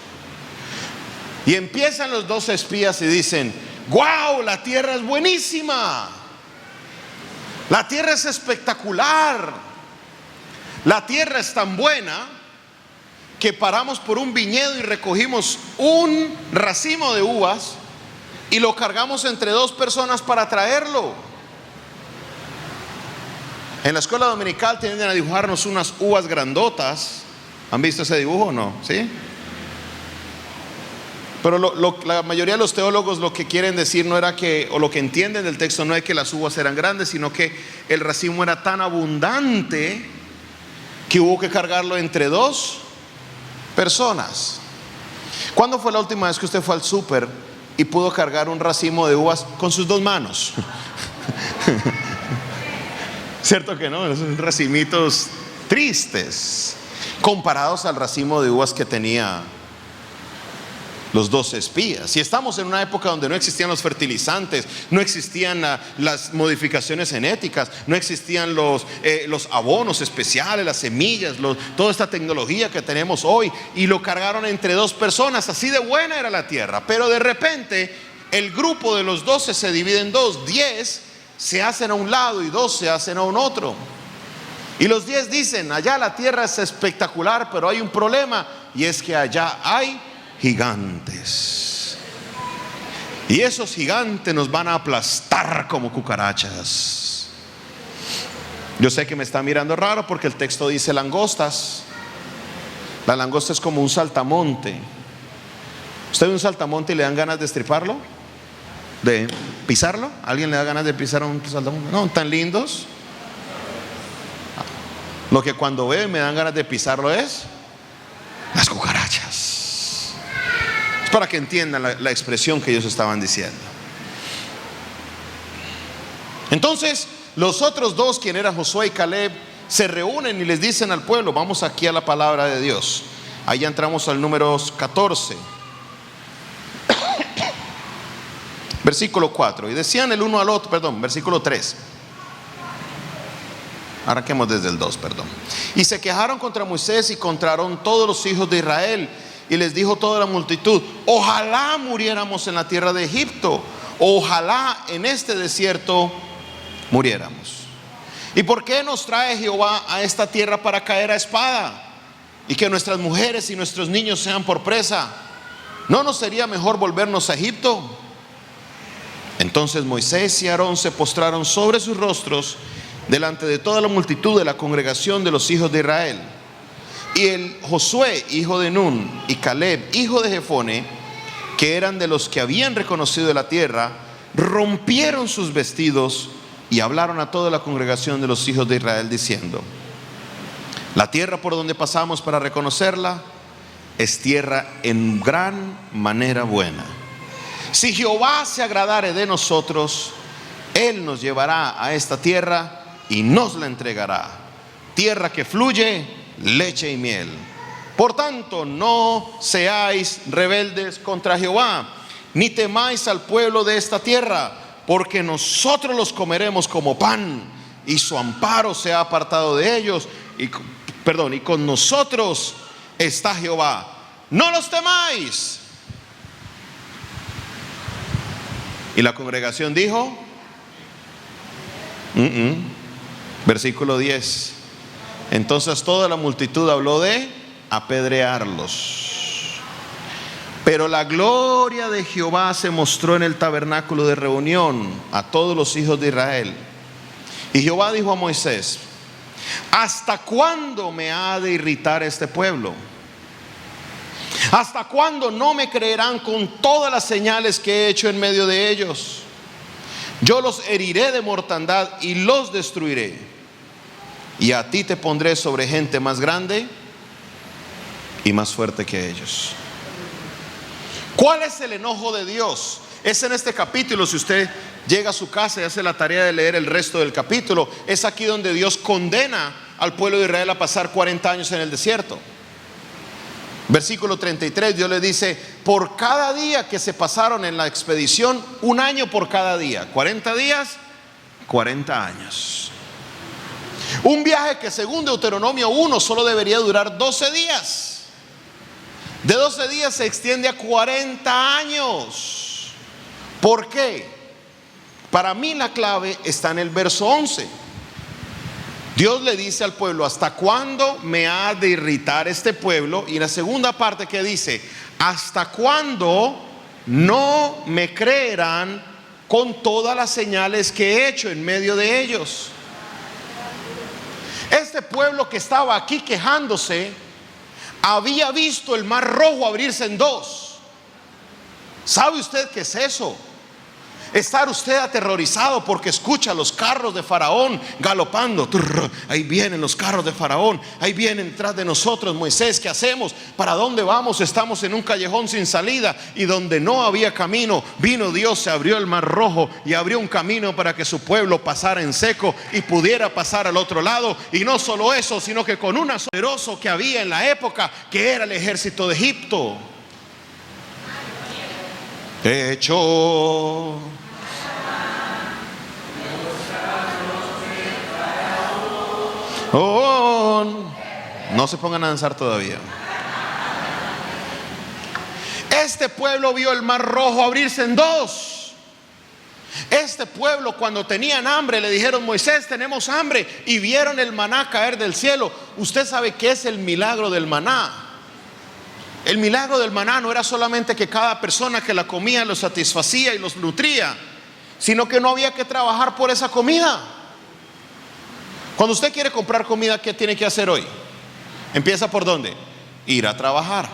y empiezan los 12 espías y dicen: ¡guau! La tierra es buenísima, la tierra es espectacular, la tierra es tan buena que paramos por un viñedo y recogimos un racimo de uvas y lo cargamos entre 2 personas para traerlo. En la escuela dominical tienden a dibujarnos unas uvas grandotas. ¿Han visto ese dibujo o no? ¿Sí? Pero la mayoría de los teólogos lo que quieren decir no era que, o lo que entienden del texto no es que las uvas eran grandes, sino que el racimo era tan abundante que hubo que cargarlo entre 2 personas. ¿Cuándo fue la última vez que usted fue al súper y pudo cargar un racimo de uvas con sus 2 manos? ¿Cierto que no? Esos racimitos tristes comparados al racimo de uvas que tenía los 12 espías. Y estamos en una época donde no existían los fertilizantes, no existían las modificaciones genéticas, no existían los abonos especiales, las semillas, toda esta tecnología que tenemos hoy. Y lo cargaron entre 2 personas, así de buena era la tierra. Pero de repente el grupo de los 12 se divide en 2. 10 se hacen a un lado y 2 se hacen a un otro. Y los 10 dicen: allá la tierra es espectacular, pero hay un problema, y es que allá hay gigantes. Y esos gigantes nos van a aplastar como cucarachas. Yo sé que me está mirando raro porque el texto dice langostas. La langosta es como un saltamonte. ¿Usted ve un saltamonte y le dan ganas de estriparlo? ¿De pisarlo? ¿Alguien le da ganas de pisar a un saltamonte? No, tan lindos. Lo que cuando veo me dan ganas de pisarlo es las cucarachas. Es para que entiendan la expresión que ellos estaban diciendo. Entonces los otros 2, quien eran Josué y Caleb, se reúnen y les dicen al pueblo: vamos aquí a la palabra de Dios. Ahí entramos al número 14, versículo 4. Y decían el uno al otro, versículo 3. Arranquemos desde el 2, Y se quejaron contra Moisés y contra Aarón todos los hijos de Israel. Y les dijo toda la multitud: ojalá muriéramos en la tierra de Egipto, ojalá en este desierto muriéramos. ¿Y por qué nos trae Jehová a esta tierra para caer a espada? Y que nuestras mujeres y nuestros niños sean por presa. ¿No nos sería mejor volvernos a Egipto? Entonces Moisés y Aarón se postraron sobre sus rostros delante de toda la multitud de la congregación de los hijos de Israel. Y el Josué, hijo de Nun, y Caleb, hijo de Jefone, que eran de los que habían reconocido la tierra, rompieron sus vestidos y hablaron a toda la congregación de los hijos de Israel diciendo: la tierra por donde pasamos para reconocerla es tierra en gran manera buena. Si Jehová se agradare de nosotros, Él nos llevará a esta tierra y nos la entregará, tierra que fluye leche y miel. Por tanto, no seáis rebeldes contra Jehová, ni temáis al pueblo de esta tierra, porque nosotros los comeremos como pan, y su amparo se ha apartado de ellos, y con nosotros está Jehová. No los temáis. Y la congregación dijo, versículo 10. Entonces toda la multitud habló de apedrearlos. Pero la gloria de Jehová se mostró en el tabernáculo de reunión a todos los hijos de Israel. Y Jehová dijo a Moisés: ¿hasta cuándo me ha de irritar este pueblo? ¿Hasta cuándo no me creerán con todas las señales que he hecho en medio de ellos? Yo los heriré de mortandad y los destruiré, y a ti te pondré sobre gente más grande y más fuerte que ellos. ¿Cuál es el enojo de Dios? Es en este capítulo. Si usted llega a su casa y hace la tarea de leer el resto del capítulo, es aquí donde Dios condena al pueblo de Israel a pasar 40 años en el desierto. Versículo 33, Dios le dice: por cada día que se pasaron en la expedición, un año por cada día. 40 días, 40 años. Un viaje que según Deuteronomio 1 solo debería durar 12 días. De 12 días se extiende a 40 años. ¿Por qué? Para mí la clave está en el verso 11. Dios le dice al pueblo: ¿hasta cuándo me ha de irritar este pueblo? Y la segunda parte que dice: ¿hasta cuándo no me creerán con todas las señales que he hecho en medio de ellos? Este pueblo que estaba aquí quejándose había visto el mar rojo abrirse en dos. ¿Sabe usted qué es eso? Estar usted aterrorizado porque escucha los carros de Faraón galopando. Ahí vienen los carros de Faraón, ahí vienen detrás de nosotros. Moisés, ¿qué hacemos? ¿Para dónde vamos? Estamos en un callejón sin salida. Y donde no había camino, vino Dios, se abrió el mar rojo y abrió un camino para que su pueblo pasara en seco y pudiera pasar al otro lado. Y no solo eso, sino que con un poderoso que había en la época, que era el ejército de Egipto. Hecho no se pongan a danzar todavía. Este pueblo vio el mar rojo abrirse en dos. Este pueblo, cuando tenían hambre, le dijeron: Moisés, tenemos hambre. Y vieron el maná caer del cielo. Usted sabe qué es el milagro del maná. El milagro del maná no era solamente que cada persona que la comía los satisfacía y los nutría, sino que no había que trabajar por esa comida. Cuando usted quiere comprar comida, ¿qué tiene que hacer hoy? Empieza por ¿dónde? Ir a trabajar.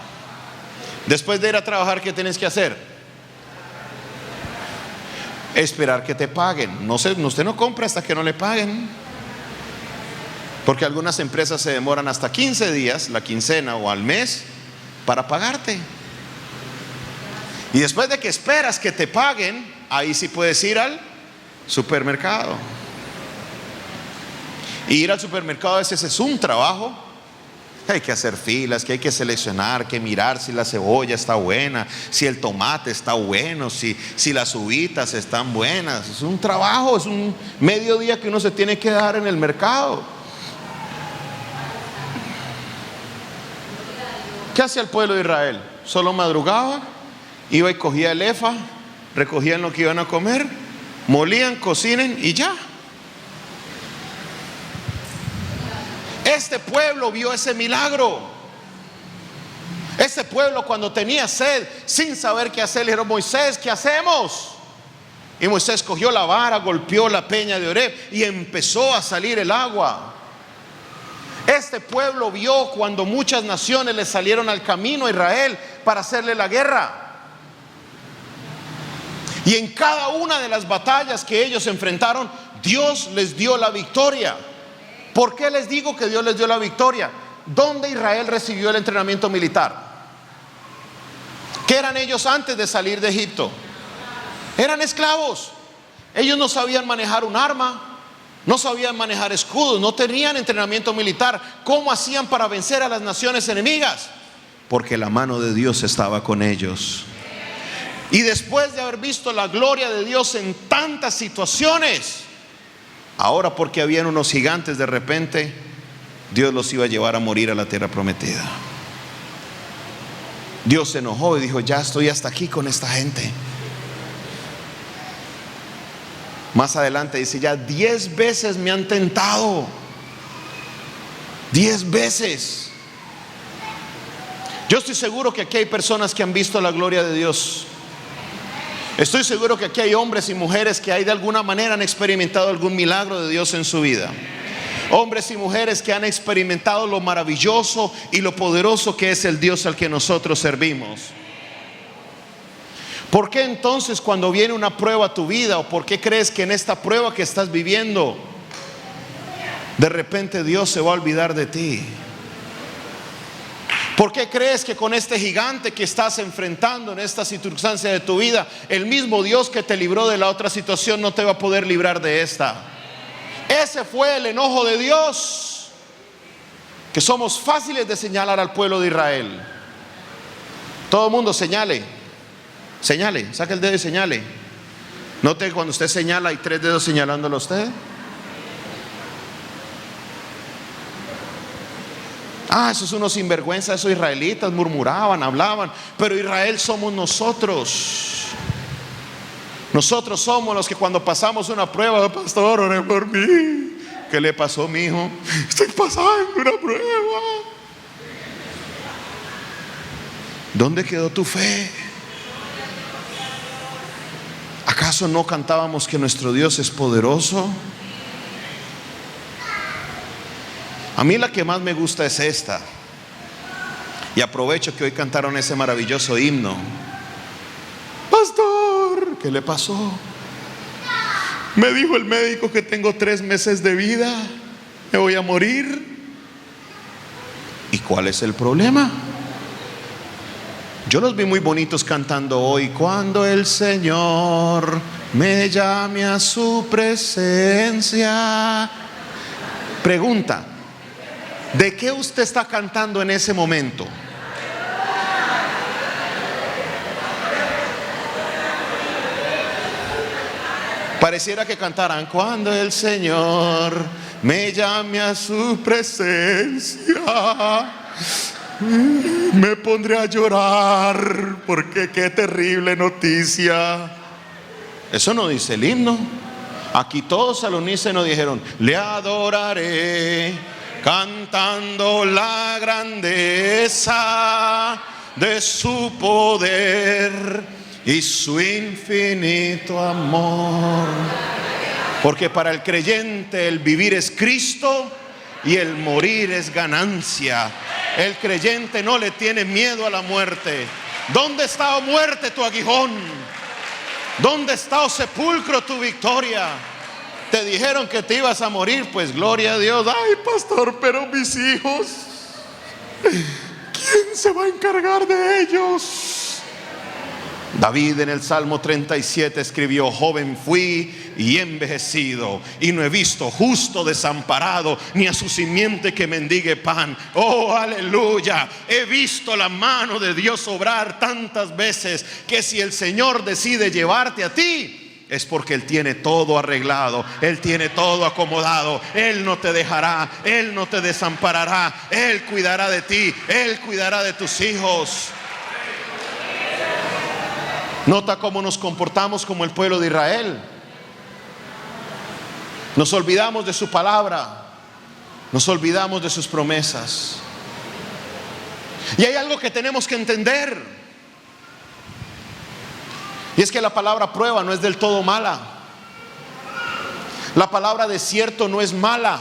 Después de ir a trabajar, ¿qué tienes que hacer? Esperar que te paguen. Usted no compra hasta que no le paguen, porque algunas empresas se demoran hasta 15 días, la quincena o al mes, para pagarte. Y después de que esperas que te paguen, ahí sí puedes ir al supermercado. Y ir al supermercado a veces es un trabajo. Hay que hacer filas, que hay que seleccionar, que mirar si la cebolla está buena, si el tomate está bueno, si las uvitas están buenas. Es un trabajo, es un mediodía que uno se tiene que dar en el mercado. ¿Qué hacía el pueblo de Israel? Solo madrugaba, iba y cogía el efa, recogían lo que iban a comer, molían, cocinen y ya. Este pueblo vio ese milagro. Este pueblo, cuando tenía sed, sin saber qué hacer, le dijeron: Moisés, ¿qué hacemos? Y Moisés cogió la vara, golpeó la peña de Oreb y empezó a salir el agua. Este pueblo vio cuando muchas naciones le salieron al camino a Israel para hacerle la guerra. Y en cada una de las batallas que ellos enfrentaron, Dios les dio la victoria. ¿Por qué les digo que Dios les dio la victoria? ¿Dónde Israel recibió el entrenamiento militar? ¿Qué eran ellos antes de salir de Egipto? Eran esclavos. Ellos no sabían manejar un arma, no sabían manejar escudos, no tenían entrenamiento militar. ¿Cómo hacían para vencer a las naciones enemigas? Porque la mano de Dios estaba con ellos. Y después de haber visto la gloria de Dios en tantas situaciones, ahora porque habían unos gigantes, de repente Dios los iba a llevar a morir a la tierra prometida. Dios se enojó y dijo: ya estoy hasta aquí con esta gente. Más adelante dice: ya 10 veces me han tentado. 10 veces. Yo estoy seguro que aquí hay personas que han visto la gloria de Dios. Estoy seguro que aquí hay hombres y mujeres que de alguna manera han experimentado algún milagro de Dios en su vida. Hombres y mujeres que han experimentado lo maravilloso y lo poderoso que es el Dios al que nosotros servimos. ¿Por qué entonces cuando viene una prueba a tu vida, o por qué crees que en esta prueba que estás viviendo, de repente Dios se va a olvidar de ti? ¿Por qué crees que con este gigante que estás enfrentando en esta circunstancia de tu vida, el mismo Dios que te libró de la otra situación no te va a poder librar de esta? Ese fue el enojo de Dios, que somos fáciles de señalar al pueblo de Israel. Todo el mundo señale, saque el dedo y señale. Note que cuando usted señala hay 3 dedos señalándolo a usted. Esos unos sinvergüenzas, esos israelitas murmuraban, hablaban. Pero Israel somos nosotros. Nosotros somos los que cuando pasamos una prueba: pastor, ore por mí. ¿Qué le pasó, mi hijo? Estoy pasando una prueba. ¿Dónde quedó tu fe? ¿Acaso no cantábamos que nuestro Dios es poderoso? A mí la que más me gusta es esta. Y aprovecho que hoy cantaron ese maravilloso himno. Pastor, ¿qué le pasó? Me dijo el médico que tengo 3 meses de vida. Me voy a morir. ¿Y cuál es el problema? Yo los vi muy bonitos cantando hoy: cuando el Señor me llame a su presencia. Pregunta: ¿de qué usted está cantando en ese momento? Pareciera que cantaran: cuando el Señor me llame a su presencia, me pondré a llorar, porque qué terrible noticia. Eso no dice el himno. Aquí todos al unísono dijeron: le adoraré, cantando la grandeza de su poder y su infinito amor. Porque para el creyente el vivir es Cristo y el morir es ganancia. El creyente no le tiene miedo a la muerte. ¿Dónde está, oh muerte, tu aguijón? ¿Dónde está, oh sepulcro, tu victoria? Te dijeron que te ibas a morir, pues gloria a Dios. Ay, pastor, pero mis hijos, ¿quién se va a encargar de ellos? David en el Salmo 37 escribió: joven fui y envejecido, y no he visto justo desamparado, ni a su simiente que mendigue pan. Oh, aleluya. He visto la mano de Dios obrar tantas veces, que si el Señor decide llevarte a ti, es porque Él tiene todo arreglado, Él tiene todo acomodado. Él no te dejará, Él no te desamparará, Él cuidará de ti, Él cuidará de tus hijos. Nota cómo nos comportamos como el pueblo de Israel. Nos olvidamos de su palabra, nos olvidamos de sus promesas. Y hay algo que tenemos que entender, y es que la palabra prueba no es del todo mala. La palabra desierto no es mala.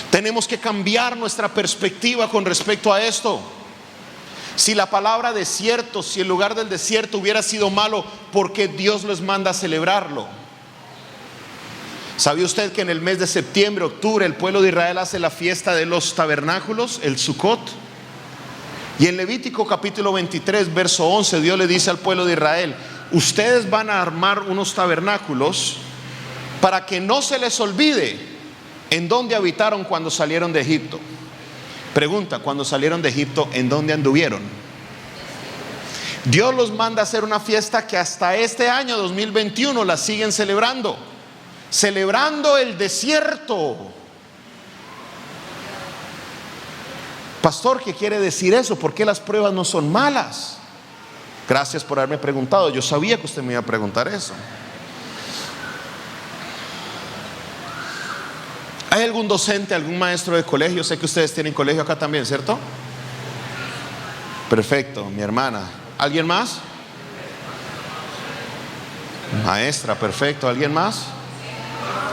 Tenemos que cambiar nuestra perspectiva con respecto a esto. Si la palabra desierto, si el lugar del desierto hubiera sido malo, ¿por qué Dios les manda a celebrarlo? ¿Sabía usted que en el mes de septiembre, octubre, el pueblo de Israel hace la fiesta de los tabernáculos, el Sukkot? Y en Levítico capítulo 23, verso 11, Dios le dice al pueblo de Israel: ustedes van a armar unos tabernáculos para que no se les olvide en dónde habitaron cuando salieron de Egipto. Pregunta: cuando salieron de Egipto, ¿en dónde anduvieron? Dios los manda a hacer una fiesta que hasta este año 2021 la siguen celebrando el desierto. Pastor, ¿qué quiere decir eso? ¿Por qué las pruebas no son malas? Gracias por haberme preguntado. Yo sabía que usted me iba a preguntar eso. ¿Hay algún docente, algún maestro de colegio? Sé que ustedes tienen colegio acá también, ¿cierto? Perfecto, mi hermana. ¿Alguien más? Maestra, perfecto. ¿Alguien más?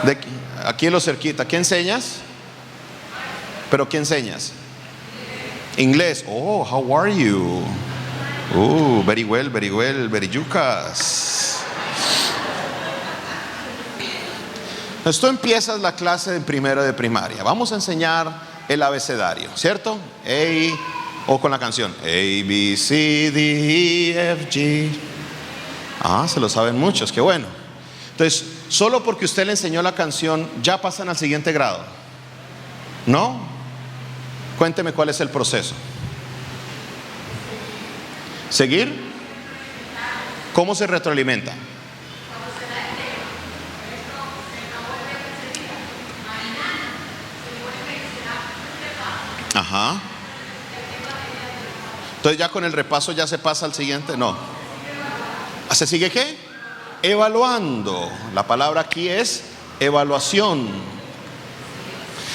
De aquí en lo cerquita. ¿Qué enseñas? ¿Pero qué enseñas? Inglés. Oh, how are you? Very well, very yucas. Entonces tú empiezas la clase de primero de primaria. Vamos a enseñar el abecedario, ¿cierto? O con la canción A, B, C, D, E, F, G. Se lo saben muchos, qué bueno. Entonces, solo porque usted le enseñó la canción, ¿ya pasan al siguiente grado? ¿No? Cuénteme cuál es el proceso. ¿Seguir? ¿Cómo se retroalimenta? Ajá. Entonces ya con el repaso ya se pasa al siguiente. No. ¿Se sigue qué? Evaluando. La palabra aquí es evaluación.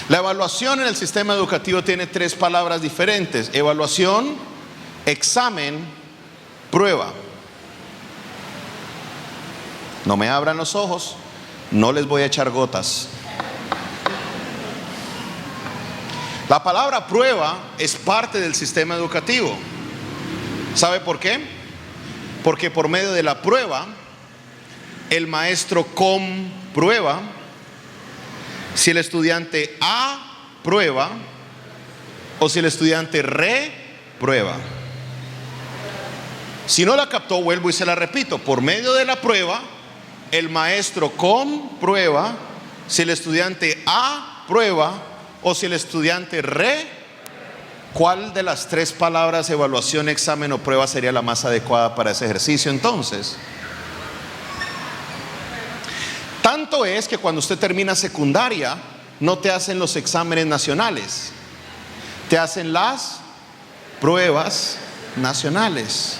La evaluación en el sistema educativo tiene 3 palabras diferentes: evaluación, examen, prueba. No me abran los ojos, no les voy a echar gotas. La palabra prueba es parte del sistema educativo. ¿Sabe por qué? Porque por medio de la prueba, el maestro comprueba si el estudiante aprueba o si el estudiante reprueba. Si no la captó, vuelvo y se la repito. Por medio de la prueba, el maestro comprueba si el estudiante aprueba o si el estudiante ¿Cuál de las 3 palabras, evaluación, examen o prueba, sería la más adecuada para ese ejercicio entonces? Tanto es que cuando usted termina secundaria, no te hacen los exámenes nacionales, te hacen las pruebas nacionales.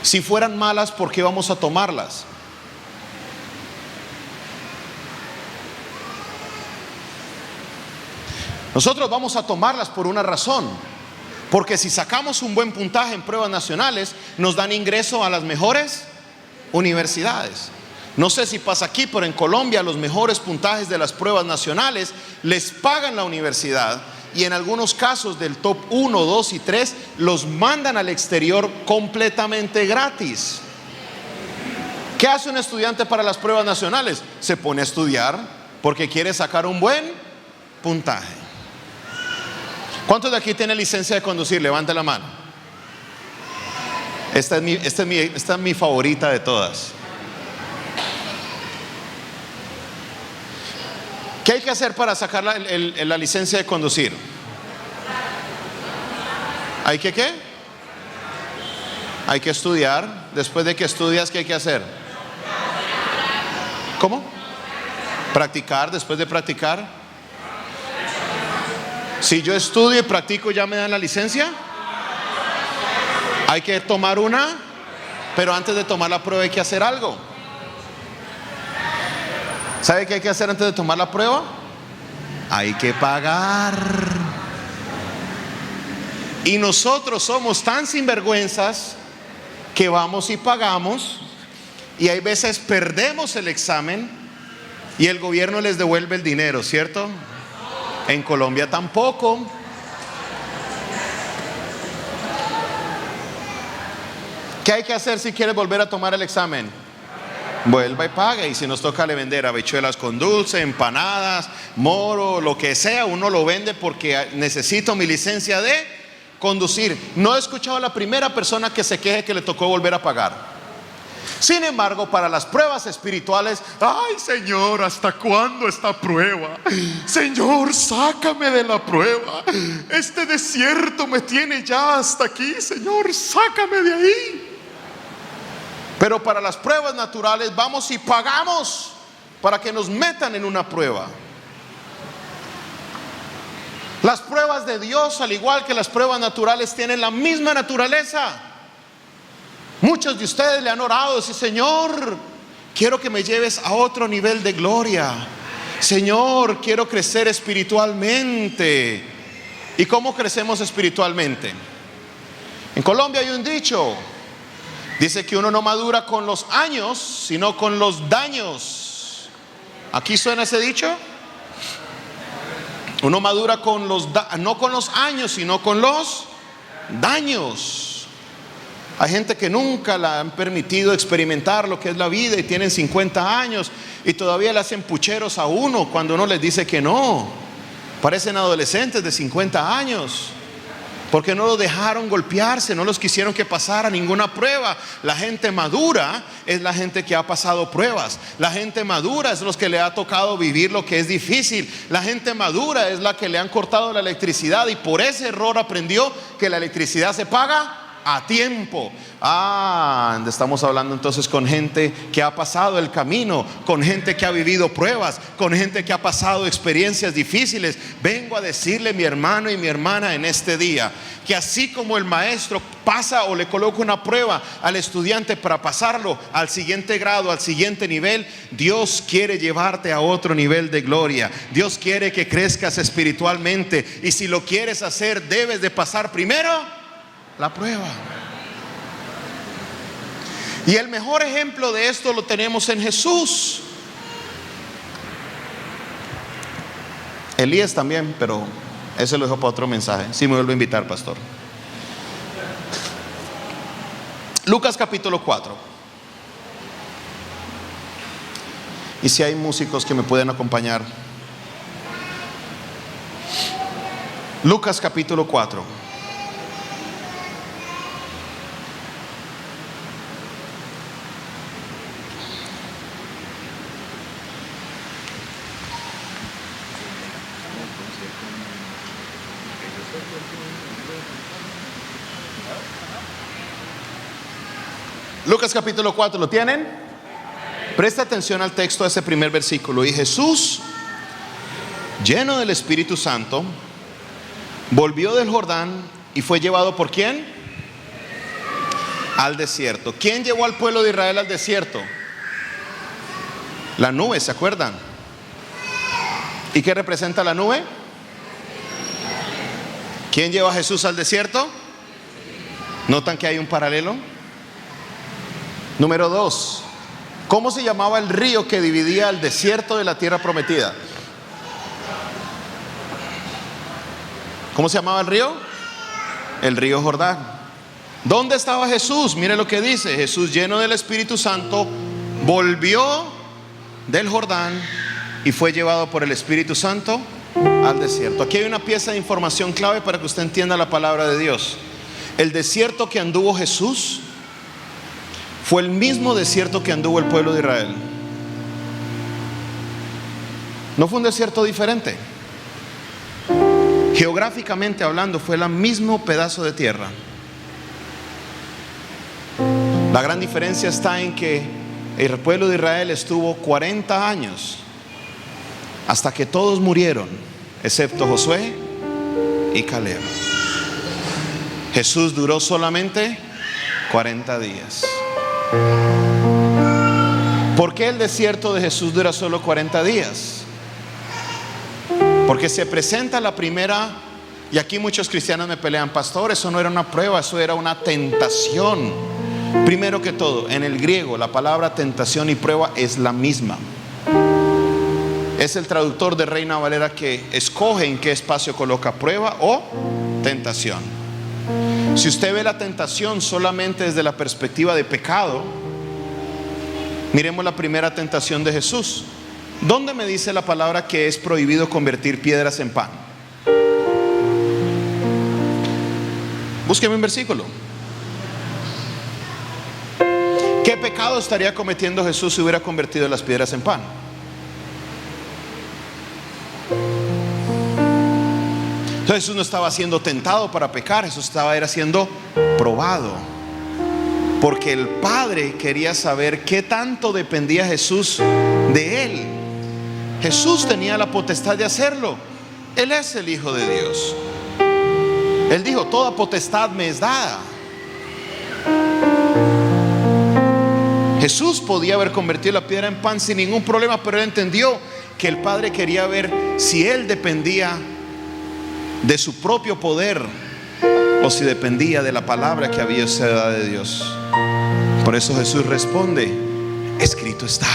Si fueran malas, ¿por qué vamos a tomarlas? Nosotros vamos a tomarlas por una razón: porque si sacamos un buen puntaje en pruebas nacionales, nos dan ingreso a las mejores universidades. No sé si pasa aquí, pero en Colombia los mejores puntajes de las pruebas nacionales les pagan la universidad, y en algunos casos del top 1, 2 y 3 los mandan al exterior completamente gratis. ¿Qué hace un estudiante para las pruebas nacionales? Se pone a estudiar porque quiere sacar un buen puntaje. ¿Cuántos de aquí tienen licencia de conducir? Levante la mano. Esta es mi favorita de todas. ¿Qué hay que hacer para sacar la licencia de conducir? ¿Hay que qué? Hay que estudiar. Después de que estudias, ¿qué hay que hacer? ¿Cómo? Practicar. Después de practicar, si yo estudio y practico, ¿ya me dan la licencia? Hay que tomar una, pero antes de tomar la prueba hay que hacer algo. ¿Sabe qué hay que hacer antes de tomar la prueba? Hay que pagar. Y nosotros somos tan sinvergüenzas que vamos y pagamos, y hay veces perdemos el examen y el gobierno les devuelve el dinero, ¿cierto? En Colombia tampoco. ¿Qué hay que hacer si quieres volver a tomar el examen? vuelva y pague. Y si nos toca le vender habichuelas con dulce, empanadas, moro, lo que sea, uno lo vende porque necesito mi licencia de conducir. No he escuchado a la primera persona que se queje que le tocó volver a pagar. Sin embargo, para las pruebas espirituales, ay Señor, ¿hasta cuándo esta prueba? Señor, sácame de la prueba. Este desierto me tiene ya hasta aquí. Señor, sácame de ahí. Pero para las pruebas naturales vamos y pagamos para que nos metan en una prueba. Las pruebas de Dios, al igual que las pruebas naturales, tienen la misma naturaleza. Muchos de ustedes le han orado y dicen: Señor, quiero que me lleves a otro nivel de gloria. Señor, quiero crecer espiritualmente. ¿Y cómo crecemos espiritualmente? En Colombia hay un dicho. Dice que uno no madura con los años, sino con los daños. ¿Aquí suena ese dicho? Uno madura no con los años, sino con los daños. Hay gente que nunca le han permitido experimentar lo que es la vida y tienen 50 años y todavía le hacen pucheros a uno cuando uno les dice que no. Parecen adolescentes de 50 años porque no los dejaron golpearse, no los quisieron que pasara ninguna prueba. La gente madura es la gente que ha pasado pruebas. La gente madura es los que le ha tocado vivir lo que es difícil. La gente madura es la que le han cortado la electricidad y por ese error aprendió que la electricidad se paga a tiempo. Estamos hablando entonces con gente que ha pasado el camino, con gente que ha vivido pruebas, con gente que ha pasado experiencias difíciles. Vengo a decirle, mi hermano y mi hermana, en este día, que así como el maestro pasa o le coloca una prueba al estudiante para pasarlo al siguiente grado, al siguiente nivel, Dios quiere llevarte a otro nivel de gloria. Dios quiere que crezcas espiritualmente, y si lo quieres hacer, debes de pasar primero la prueba. Y el mejor ejemplo de esto lo tenemos en Jesús. Elías también, pero ese lo dejo para otro mensaje. Si me vuelvo a invitar, pastor. Lucas capítulo 4. Y si hay músicos que me pueden acompañar. Lucas capítulo 4. Lucas capítulo 4, ¿lo tienen? Presta atención al texto de ese primer versículo. Y Jesús, lleno del Espíritu Santo, volvió del Jordán y fue llevado ¿por quién? Al desierto. ¿Quién llevó al pueblo de Israel al desierto? La nube, ¿se acuerdan? ¿Y qué representa la nube? ¿Quién lleva a Jesús al desierto? ¿Notan que hay un paralelo? Número 2. ¿Cómo se llamaba el río que dividía el desierto de la tierra prometida? ¿Cómo se llamaba el río? El río Jordán. ¿Dónde estaba Jesús? Mire lo que dice. Jesús, lleno del Espíritu Santo, volvió del Jordán y fue llevado por el Espíritu Santo al desierto. Aquí hay una pieza de información clave para que usted entienda la palabra de Dios. El desierto que anduvo Jesús fue el mismo desierto que anduvo el pueblo de Israel. No fue un desierto diferente. Geográficamente hablando, fue el mismo pedazo de tierra. La gran diferencia está en que el pueblo de Israel estuvo 40 años hasta que todos murieron, excepto Josué y Caleb. Jesús duró solamente 40 días. ¿Por qué el desierto de Jesús dura solo 40 días? Porque se presenta la primera, y aquí muchos cristianos me pelean: pastor, eso no era una prueba, eso era una tentación. Primero que todo, en el griego la palabra tentación y prueba es la misma. Es el traductor de Reina Valera que escoge en qué espacio coloca prueba o tentación. Si usted ve la tentación solamente desde la perspectiva de pecado, Miremos la primera tentación de Jesús. ¿Dónde me dice la palabra que es prohibido convertir piedras en pan? Búsqueme un versículo. ¿Qué pecado estaría cometiendo Jesús si hubiera convertido las piedras en pan? Entonces Jesús no estaba siendo tentado para pecar, Jesús era siendo probado. Porque el Padre quería saber qué tanto dependía Jesús de Él. Jesús tenía la potestad de hacerlo. Él es el Hijo de Dios. Él dijo: toda potestad me es dada. Jesús podía haber convertido la piedra en pan sin ningún problema, pero él entendió que el Padre quería ver si él dependía de su propio poder o si dependía de la palabra que había sido dada de Dios. Por eso Jesús responde: escrito está,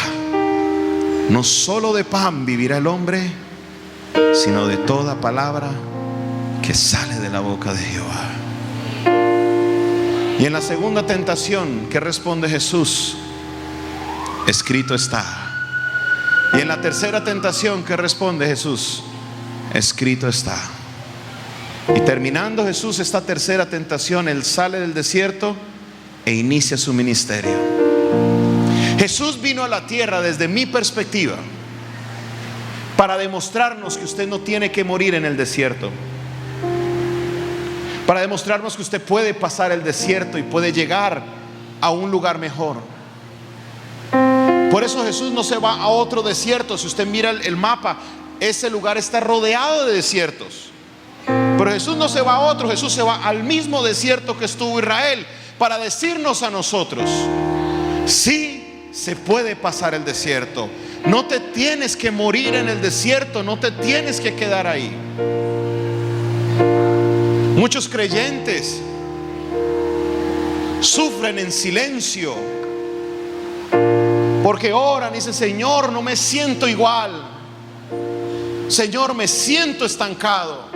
no solo de pan vivirá el hombre, sino de toda palabra que sale de la boca de Jehová. Y en la segunda tentación, ¿qué responde Jesús? Escrito está. Y en la tercera tentación, ¿qué responde Jesús? Escrito está. Y terminando Jesús esta tercera tentación, él sale del desierto e inicia su ministerio. Jesús vino a la tierra, desde mi perspectiva, para demostrarnos que usted no tiene que morir en el desierto, para demostrarnos que usted puede pasar el desierto y puede llegar a un lugar mejor. Por eso Jesús no se va a otro desierto. Si usted mira el mapa, ese lugar está rodeado de desiertos. Pero Jesús no se va a otro, Jesús se va al mismo desierto que estuvo Israel, para decirnos a nosotros: sí se puede pasar el desierto. No te tienes que morir en el desierto, no te tienes que quedar ahí. Muchos creyentes sufren en silencio porque oran y dicen: Señor, no me siento igual. Señor, me siento estancado.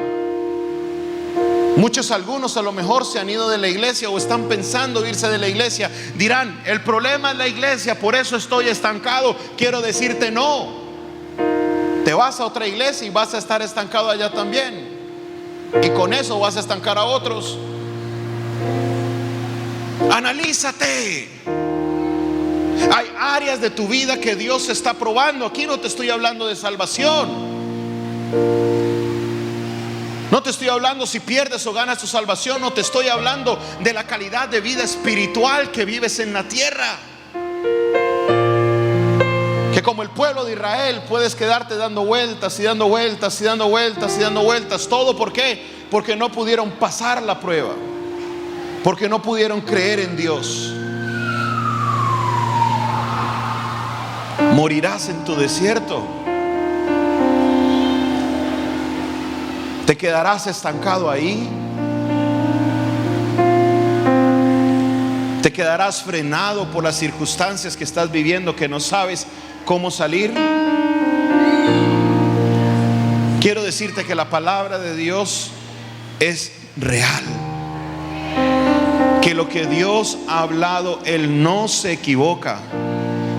Algunos a lo mejor se han ido de la iglesia o están pensando irse de la iglesia. Dirán: el problema es la iglesia, por eso estoy estancado. Quiero decirte: no. Te vas a otra iglesia y vas a estar estancado allá también, y con eso vas a estancar a otros. Analízate. Hay áreas de tu vida que Dios está probando. Aquí no te estoy hablando de salvación. No te estoy hablando si pierdes o ganas tu salvación. No te estoy hablando de la calidad de vida espiritual que vives en la tierra. Que como el pueblo de Israel puedes quedarte dando vueltas y dando vueltas y dando vueltas y dando vueltas. ¿Todo por qué? Porque no pudieron pasar la prueba, porque no pudieron creer en Dios. Morirás en tu desierto. ¿Te quedarás estancado ahí? ¿Te quedarás frenado por las circunstancias que estás viviendo, que no sabes cómo salir? Quiero decirte que la palabra de Dios es real, que lo que Dios ha hablado, Él no se equivoca,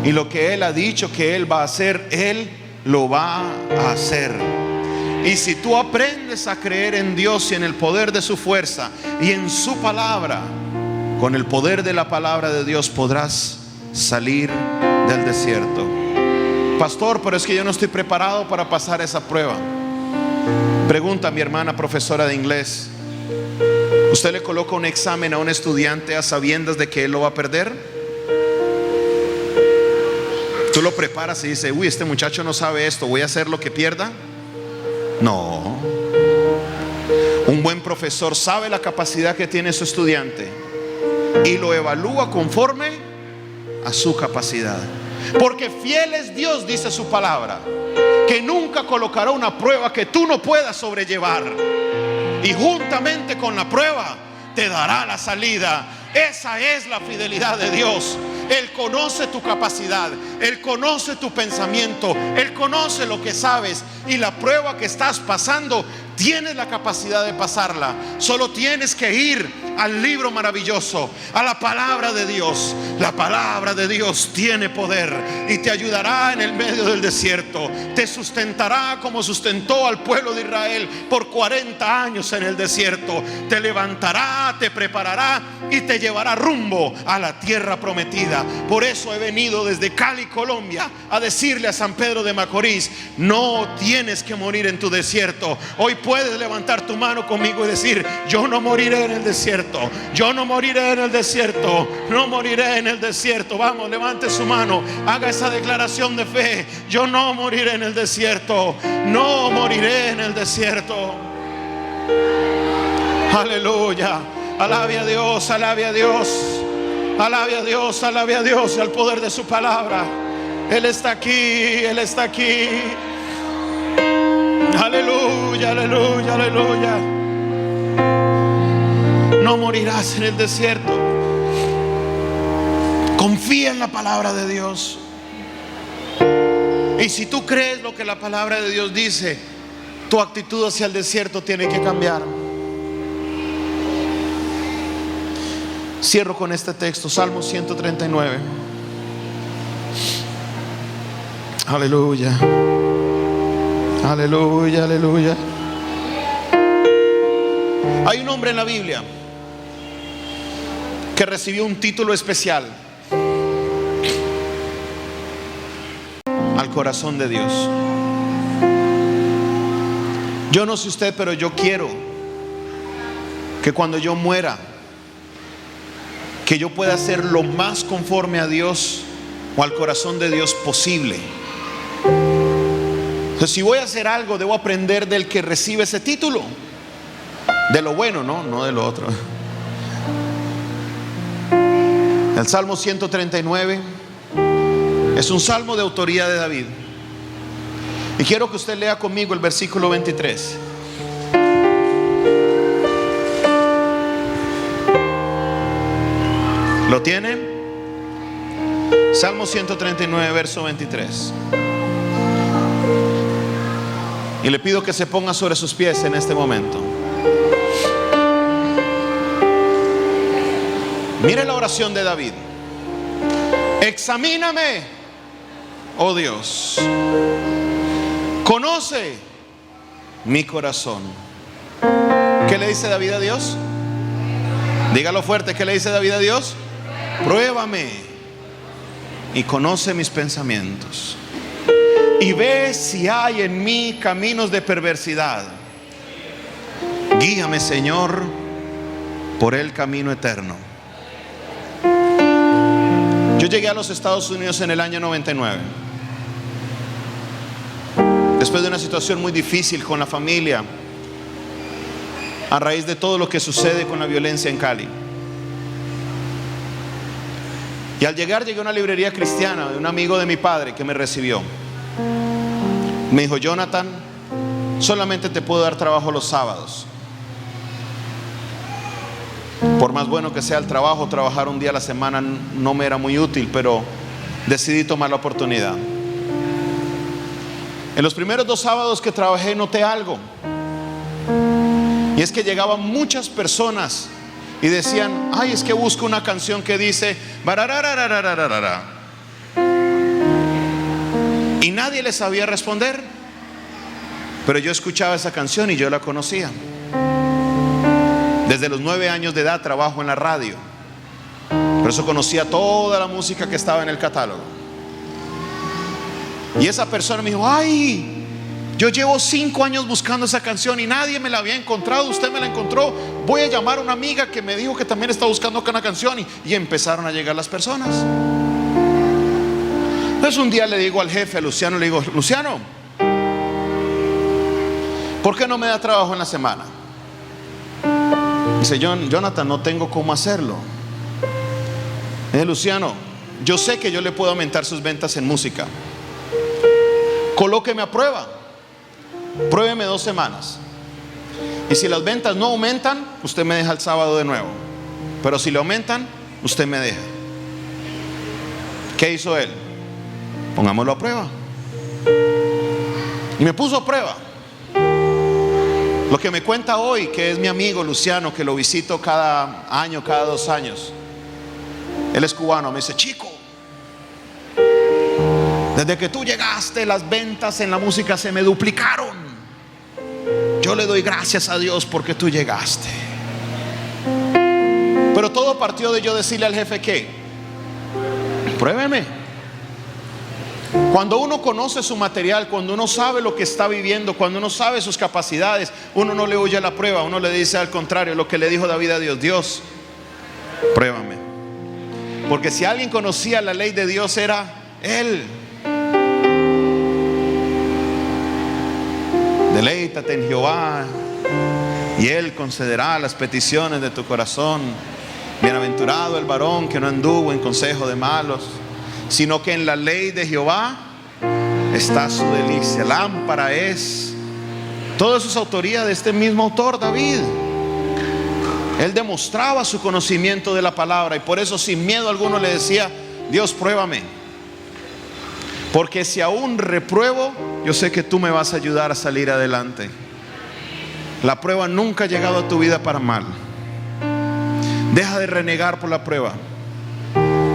y lo que Él ha dicho que Él va a hacer, Él lo va a hacer. Y si tú aprendes a creer en Dios y en el poder de su fuerza y en su palabra, con el poder de la palabra de Dios podrás salir del desierto. Pastor, pero es que yo no estoy preparado para pasar esa prueba. Pregunta a mi hermana profesora de inglés: ¿usted le coloca un examen a un estudiante a sabiendas de que él lo va a perder? Tú lo preparas y dices: uy, este muchacho no sabe esto, voy a hacer lo que pierda. No. Un buen profesor sabe la capacidad que tiene su estudiante y lo evalúa conforme a su capacidad. Porque fiel es Dios, dice su palabra, que nunca colocará una prueba que tú no puedas sobrellevar, y juntamente con la prueba te dará la salida. Esa es la fidelidad de Dios. Él conoce tu capacidad, Él conoce tu pensamiento, Él conoce lo que sabes, y la prueba que estás pasando tienes la capacidad de pasarla. Solo tienes que ir al libro maravilloso, a la palabra de Dios. La palabra de Dios tiene poder y te ayudará en el medio del desierto. Te sustentará como sustentó al pueblo de Israel por 40 años en el desierto. Te levantará, te preparará y te llevará rumbo a la tierra prometida. Por eso he venido desde Cali, Colombia, a decirle a San Pedro de Macorís: no tienes que morir en tu desierto. Hoy puedes levantar tu mano conmigo y decir: yo no moriré en el desierto, yo no moriré en el desierto, no moriré en el desierto. Vamos, levante su mano, haga esa declaración de fe: yo no moriré en el desierto, no moriré en el desierto. Aleluya, alabe a Dios, alabe a Dios, alabe a Dios, alabe a Dios, al poder de su palabra. Él está aquí, Él está aquí. Aleluya, aleluya, aleluya. No morirás en el desierto. Confía en la palabra de Dios. Y si tú crees lo que la palabra de Dios dice, tu actitud hacia el desierto tiene que cambiar. Cierro con este texto, Salmo 139. Aleluya, aleluya, aleluya. Hay un hombre en la Biblia que recibió un título especial: al corazón de Dios. Yo no sé usted, pero yo quiero que cuando yo muera, que yo pueda ser lo más conforme a Dios o al corazón de Dios posible. Entonces, si voy a hacer algo, debo aprender del que recibe ese título, de lo bueno, no de lo otro. El Salmo 139 es un salmo de autoría de David, y quiero que usted lea conmigo el versículo 23. ¿Lo tiene? Salmo 139, verso 23. Y le pido que se ponga sobre sus pies en este momento. Mire la oración de David: examíname, oh Dios, conoce mi corazón. ¿Qué le dice David a Dios? Dígalo fuerte, ¿qué le dice David a Dios? Pruébame y conoce mis pensamientos, y ve si hay en mí caminos de perversidad. Guíame, Señor, por el camino eterno. Yo llegué a los Estados Unidos en el año 99, después de una situación muy difícil con la familia, a raíz de todo lo que sucede con la violencia en Cali. Y al llegar, llegué a una librería cristiana de un amigo de mi padre que me recibió. Me dijo: Jonathan, solamente te puedo dar trabajo los sábados. Por más bueno que sea el trabajo, trabajar un día a la semana no me era muy útil, pero decidí tomar la oportunidad. En los primeros 2 sábados que trabajé, noté algo, y es que llegaban muchas personas y decían: ay, es que busco una canción que dice bararararararara. Y nadie les sabía responder, pero yo escuchaba esa canción y yo la conocía. Desde los 9 años de edad trabajo en la radio, por eso conocía toda la música que estaba en el catálogo. Y esa persona me dijo: ay, yo llevo 5 años buscando esa canción y nadie me la había encontrado, usted me la encontró, voy a llamar a una amiga que me dijo que también está buscando una canción. Y empezaron a llegar las personas. Entonces un día le digo al jefe, a Luciano, le digo: Luciano, ¿por qué no me da trabajo en la semana? Dice: Jonathan, no tengo cómo hacerlo. Dice: Luciano, yo sé que yo le puedo aumentar sus ventas en música. Colóqueme a prueba, pruébeme 2 semanas, y si las ventas no aumentan, usted me deja el sábado de nuevo, pero si le aumentan, usted me deja. ¿Qué hizo él? Pongámoslo a prueba. Y me puso a prueba. Lo que me cuenta hoy, que es mi amigo Luciano, que lo visito cada año, cada 2 años. Él es cubano, me dice: chico, desde que tú llegaste, las ventas en la música se me duplicaron. Yo le doy gracias a Dios porque tú llegaste. Pero todo partió de yo decirle al jefe que pruébeme. Cuando uno conoce su material, cuando uno sabe lo que está viviendo, cuando uno sabe sus capacidades, uno no le huye a la prueba, uno le dice al contrario lo que le dijo David a Dios: Dios, pruébame. Porque si alguien conocía la ley de Dios era Él. Deleítate en Jehová y Él concederá las peticiones de tu corazón. Bienaventurado el varón que no anduvo en consejo de malos, sino que en la ley de Jehová está su delicia. Lámpara es. Todo eso es autoría de este mismo autor, David. Él demostraba su conocimiento de la palabra y por eso sin miedo alguno le decía: Dios, pruébame, porque si aún repruebo, yo sé que tú me vas a ayudar a salir adelante. La prueba nunca ha llegado a tu vida para mal. Deja de renegar por la prueba.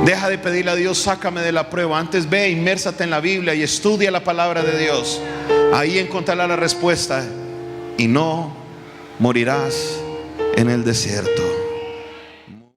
Deja de pedirle a Dios: sácame de la prueba. Antes ve, inmérsate en la Biblia y estudia la palabra de Dios. Ahí encontrarás la respuesta y no morirás en el desierto.